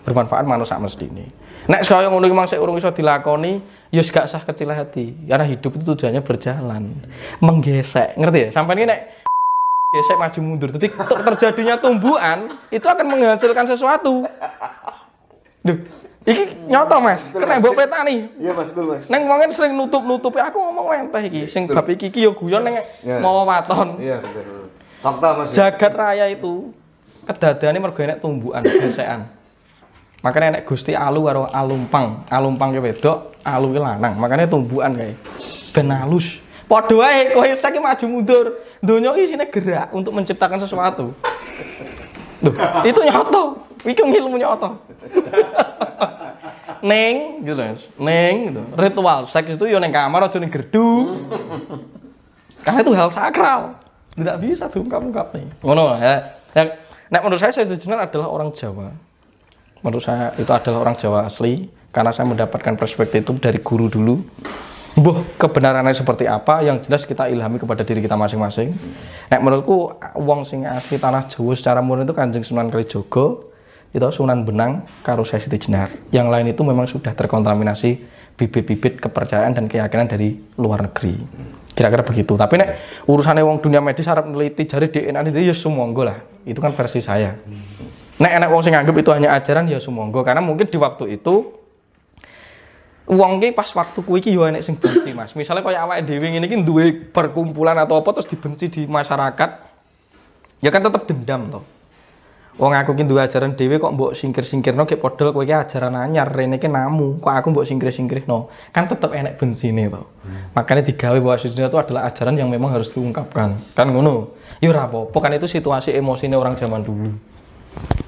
bermanfaat manut sak mestine. Nek kaya ngono iki mang sik urung iso dilakoni, ya gak sah kecil hati. Karena hidup itu tujuannya berjalan, menggesek. Ngerti ya? Sampai ini nek gesek maju mundur. Jadi terjadinya tumbuhan itu akan menghasilkan sesuatu. Duh, iki nyoto Mas. Kena mbok petani. Iya Mas, betul Mas. Neng wong sering nutup-nutupi aku ngomong wenteh iki. Sing bab iki yo guyon neng mawa waton. Iya, betul. Fakta Mas. Jagat raya itu kedadaane mergo enek tumbuhan gesekan. Makanya enek Gusti Alu karo Alumpang. Alumpang ki wedok, Alu ki lanang. Makanya tumbuhan kae. Ben halus. Padha wae kowe saiki maju mundur. Donya iki isine gerak untuk menciptakan sesuatu. Loh, itu nyoto. Iki ilmu nyoto. Neng gitu Mas. Neng gitu. Ritual seks itu yo ning kamar aja ning gerdu. Karena itu hal sakral. Tidak bisa diungkap-ungkap nih. Ngono ya. Nek menurut saya Sayyidina adalah orang Jawa. Menurut saya itu adalah orang Jawa asli karena saya mendapatkan perspektif itu dari guru dulu. Kebenarannya seperti apa yang jelas kita ilhami kepada diri kita masing-masing. Nek menurutku wong sing asli tanah Jawa secara murni itu Kanjeng Sunan Kalijaga, itu Sunan Benang karo Siti Jenar. Yang lain itu memang sudah terkontaminasi bibit-bibit kepercayaan dan keyakinan dari luar negeri. Kira-kira begitu. Tapi nek urusannya wong dunia medis harap neliti jari DNA itu ya sumonggo lah. Itu kan versi saya. Nek enak wong sing nganggep itu hanya ajaran ya sumonggo karena mungkin di waktu itu wong ki pas waktu kuwi iki yo enek sing benci Mas. Misalnya kaya awake dhewe ngene iki duwe perkumpulan atau apa terus dibenci di masyarakat. Ya kan tetep dendam toh. Wong aku ki duwe ajaran dhewe kok mbok singkir-singkirno ki padahal kowe ki ajaran anyar rene ki namu. Kok aku mbok singkir-singkirno. Kan tetep enek bensine toh. Makanya digawe bahwa sejarah itu adalah ajaran yang memang harus diungkapkan. Kan ngono. Ya ora apa-apa kan itu situasi emosine orang zaman dulu.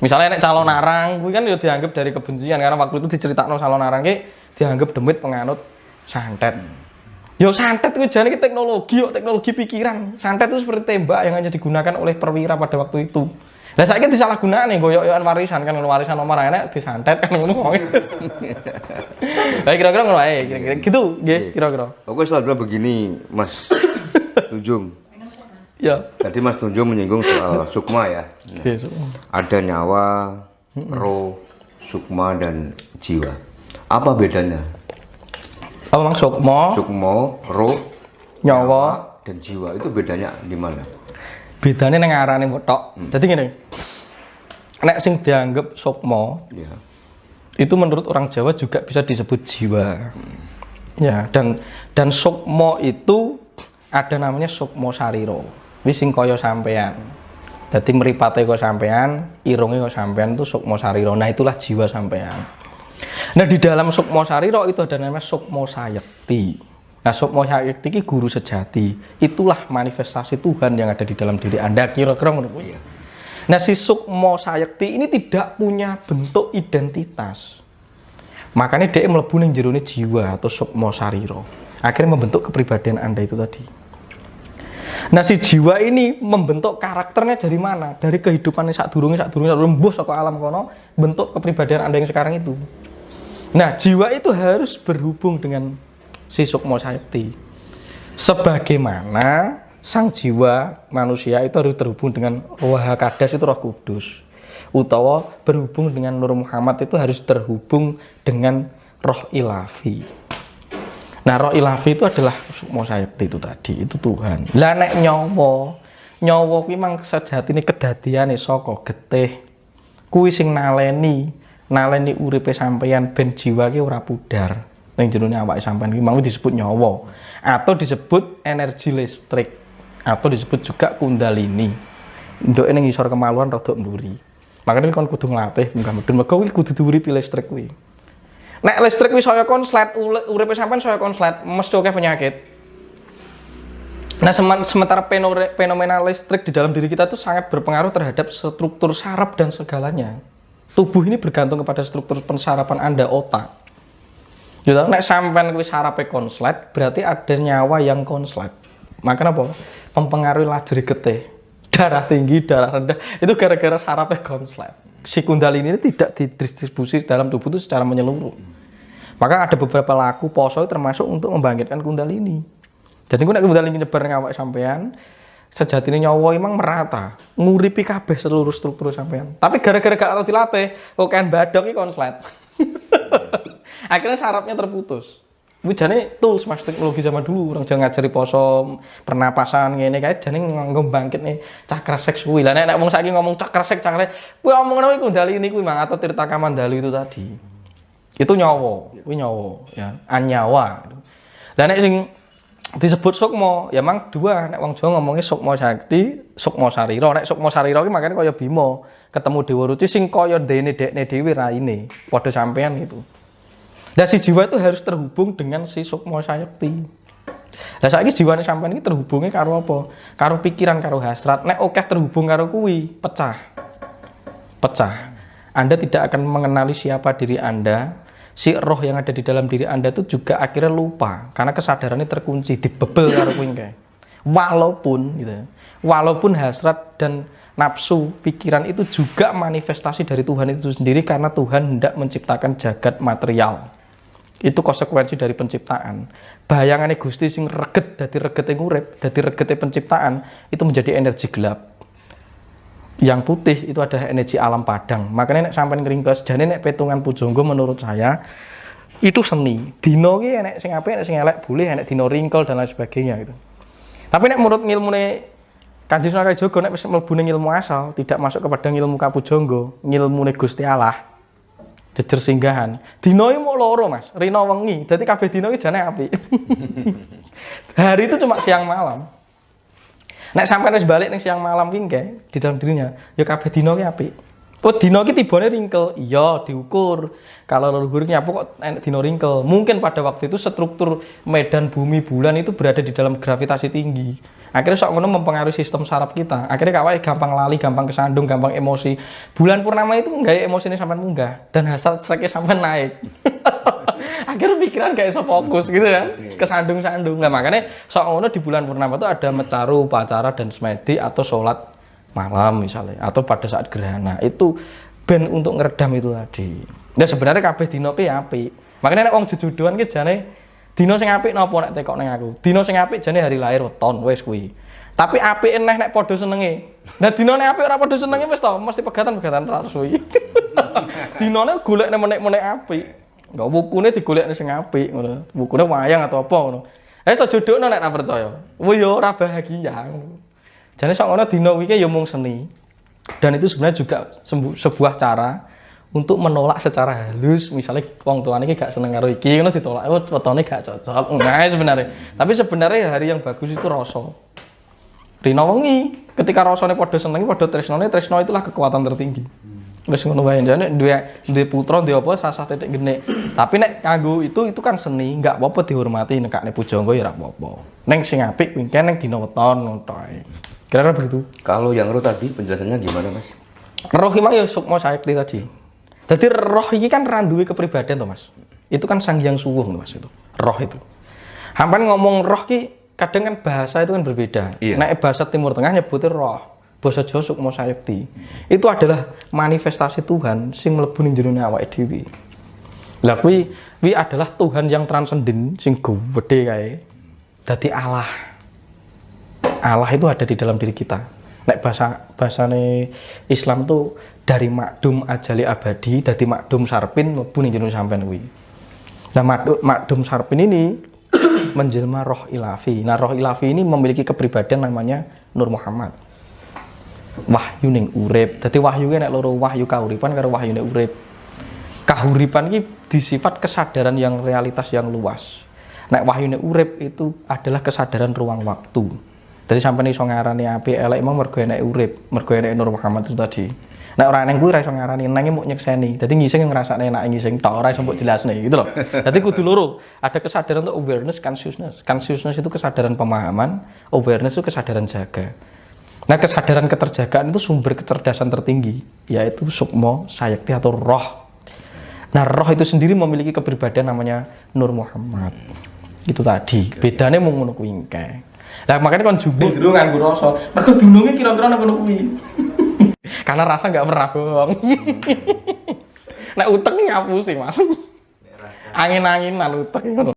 Misalnya nek calon arang kuwi kan ya dianggap dari kebencian karena waktu itu diceritakno calon arang ki dianggap demit penganut santet. Yo santet kuwi jane ki teknologi pikiran. Santet itu seperti tembak yang hanya digunakan oleh perwira pada waktu itu. Lah saiki disalahgunakne goyok-goyokan warisan kan warisan nomor enek disantet kan ngono. Lah kira-kira ngono ae, kira-kira gitu nggih kira-kira. Oke, selanjutnya begini Mas Tunjung. Ya. Tadi Mas Tunjung menyinggung soal sukma ya. Ada nyawa, roh, sukma dan jiwa. Apa bedanya? Apa Mang sukma? Sukma, roh, nyawa dan jiwa itu bedanya di mana? Bedanya nang arane tok. Jadi ngene. Nek sing dianggap sukma, Ya. itu menurut orang Jawa juga bisa disebut jiwa. Ya, dan sukma itu ada namanya sukma sarira. Wis sing kaya sampean. Dadi mripate kaya sampean, irunge kaya sampean itu sukma sarira. Nah, itulah jiwa sampean. Nah, di dalam sukma sarira itu ada namanya sukma sayekti. Nah, sukma sayekti iki guru sejati. Itulah manifestasi Tuhan yang ada di dalam diri Anda. Kira-kira ngono kuwi. Nah, si sukma sayekti ini tidak punya bentuk identitas. Makanya dia mlebu ning jerone jiwa atau sukma sarira. Akhirnya membentuk kepribadian Anda itu tadi. Nah, si jiwa ini membentuk karakternya dari mana? Dari kehidupannya sadurunge mbuh saka alam kono, bentuk kepribadian Anda yang sekarang itu. Nah, jiwa itu harus berhubung dengan si sukma sayekti. Sebagaimana sang jiwa manusia itu harus terhubung dengan Roh Hakadas itu Roh Kudus. Utawa berhubung dengan Nur Muhammad itu harus terhubung dengan Roh Ilafi. Nah, Roh Ilafi itu adalah sukma sayekti itu tadi, itu Tuhan. Lah nek nyawa kuwi mang sejatine kedadiane saka getih. Kuwi sing naleni uripe sampeyan ben jiwa ki ora pudar. Ning jerone awake sampeyan iki mau disebut nyawa atau disebut energi listrik atau disebut juga kundalini. Ndoke ning ngisor kemaluan rada mburi. Makanya kon kudu nglatih munggah medun mergo kuwi kudu diuripi listrik kuwi. Nek listrik wis saya konslet, uripe sampean saya konslet, mesti akeh penyakit. Nah, sementara fenomena listrik di dalam diri kita itu sangat berpengaruh terhadap struktur saraf dan segalanya. Tubuh ini bergantung kepada struktur pensarapan Anda, otak. Jadi, nek sampean kuwi sarape konslet, berarti ada nyawa yang konslet. Makanya apa? Mempengaruhi lajur getih. Darah tinggi, darah rendah, itu gara-gara sarape konslet. Si kundalini ini tidak didistribusi dalam tubuh itu secara menyeluruh. Maka ada beberapa laku poso termasuk untuk membangkitkan kundalini. Jadi nek kundalini nyebar nang awak sampean, sejatine nyawa emang merata, nguripi kabeh seluruh struktur sampean. Tapi gara-gara gak tau dilatih, kok kan badok iki konslet. Akhirnya sarafnya terputus. Kuwi jane tools Mas teknologi zaman dulu, orang jangan ngajari poso, pernapasan ngene kae jane nganggo bangkit nih cakra seks kuwi. Lah nek wong saiki ngomong cakra seks, kuwi omongno iku ndali niku Mang atau Tirta Kamandalu itu tadi. Itu nyawa, kuwi nyawa ya, anyawa. Lah nek sing disebut sukma, ya mang dua, nek wong Jawa ngomongnya sukma sakti, sukma sarira. Nek sukma sarira ki makane kaya Bima ketemu Dewa Ruci sing kaya dene dekne dhewe raine, padha sampean gitu. Nah si jiwa itu harus terhubung dengan si sukma sakti. Lah saiki jiwane sampean iki terhubungnya karo apa? Karo pikiran, karo hasrat. Nek akeh terhubung karo kuwi, pecah. Pecah. Anda tidak akan mengenali siapa diri Anda. Si roh yang ada di dalam diri Anda itu juga akhirnya lupa karena kesadarannya terkunci, dibebel karo kuwi kae. Walaupun gitu. Walaupun hasrat dan nafsu pikiran itu juga manifestasi dari Tuhan itu sendiri karena Tuhan hendak menciptakan jagat material. Itu konsekuensi dari penciptaan. Bayangannya Gusti sing reget dadi regete urip, dadi regete penciptaan itu menjadi energi gelap. Yang putih itu adalah energi alam padang. Makanya nek sampean ngringkes jane nek petungan pujangga menurut saya itu seni. Dina ki enek sing apik, enek sing elek, boleh enek dina ringkel dan lain sebagainya gitu. Tapi nek menurut ngilmune Kanjeng Sunan Kalijaga nek wis mlebu ning ilmu asal, tidak masuk kepada ilmu kapujangga, ngilmune Gusti Allah. Jejer singgahan. Dina iki mung loro, Mas. Rina wengi. Dadi kabeh dina ki jane apik. Hari itu cuma siang malam. Nek sampai wis balik ning siang malam ki di dalam dirinya, ya kabeh dina ki apik. Oh, dina ki tibane ringkel. Iya, diukur. Kalau leluhur nyapu kok enek dina ringkel. Mungkin pada waktu itu struktur medan bumi bulan itu berada di dalam gravitasi tinggi. Akhirnya sok ngono mempengaruhi sistem saraf kita. Akhirnya kawake gampang lali, gampang kesandung, gampang emosi. Bulan purnama itu nggawe emosine sampean munggah dan hasrat streke sampean naik. Akhirnya pikiran gak iso fokus gitu kan, kesandung-sandung. Nah makanya sok ngono di bulan purnama itu ada mecaru, upacara dan semedi atau sholat malam misalnya, atau pada saat gerhana itu ben untuk ngeredam itu tadi. Nah sebenarnya kabeh dina ki apik. Makanya nek wong jejudoan ki jane dina sing apik napa nek tekok ning aku. Dina sing apik jane hari lahir weton wis kuwi. Tapi apik eneh nek padha senenge. Nah dina nek apik ora padha senenge wis to, mesti pegatan-pegatan ra suwi. Dinane golekne menek-menek apik. Enggak bukune digolekne sing apik ngono. Bukune wayang atau apa ngono. Wis to jodhokno nek ora percaya. Wo yo ora bahagia. Jane sok ngono dina iki ya mung seni. Dan itu sebenarnya juga sebuah cara untuk menolak secara halus. Misalnya wong tuane iki gak seneng karo iki ngono ditolak. Oh, wetone gak cocok. Enggak sebenarnya. Tapi sebenarnya hari yang bagus itu rasa. Rina wengi, ketika rasane padha seneng, padha tresnane, tresno itulah kekuatan tertinggi. Wis ngono wae jane duwe putra duwe apa sasah titik gene. Tapi nek kanggo itu kan seni, enggak apa-apa dihormati nekane pujangga ya ora apa-apa. Ning sing apik kuwi ning dina weton ngono ae. Kira-kira begitu. Kalau yang roh tadi penjelasannya gimana, Mas? Roh iki ya sukma sakti tadi. Jadi roh iki kan ra duwe kepribadian to, Mas. Itu kan Sang Hyang Suwuh, Mas itu. Roh itu. Hampan ngomong roh ki kadang kan bahasa itu kan berbeda. Iya. Nek bahasa Timur Tengah nyebutnya roh. Basa Jawa sukma sakti. Itu adalah manifestasi Tuhan sing mlebu ning jerone awake dhewe. Lah kuwi adalah Tuhan yang transenden sing gede kae. Dadi Allah. Allah itu ada di dalam diri kita. Nek bahasane Islam tuh dari makdum ajali abadi dadi makdum sarpin mlebu ning jero sampean kuwi. Nah makdum sarpin ini menjelma roh ilafi. Nah roh ilafi ini memiliki kepribadian namanya Nur Muhammad. Wahyu ning urip. Dadi wahyu ki nek loro wahyu kauripan karo wahyu nek urip. Kahuripan ki disifat kesadaran yang realitas yang luas. Nek wahyu nek urip itu adalah kesadaran ruang waktu. Jadi sampai iso ngarani apik elek emang mergo enek urip, mergo enek Nur Muhammad itu tadi. Nek ora eneng kuwi ora iso ngarani, enenge mung nyekseni. Dadi ngising ngrasakne enak ngising tok ora iso mbok jelasne gitu loh. Dadi kudu loro. Ada kesadaran untuk awareness, consciousness. Consciousness itu kesadaran pemahaman, awareness itu kesadaran jaga. Nah, kesadaran keterjagaan itu sumber kecerdasan tertinggi, yaitu sukma sakti atau roh. Nah, roh itu sendiri memiliki kepribadian namanya Nur Muhammad. Itu tadi. Bedane mung ngono kuwi engke. Lah makanya kon jubuk dulu nganggo rasa. Mergo dununge kira-kira nang kono kuwi. Karena rasa enggak pernah bohong. Nek utek ngapusi, Mas. Angin-anginan utek ngono.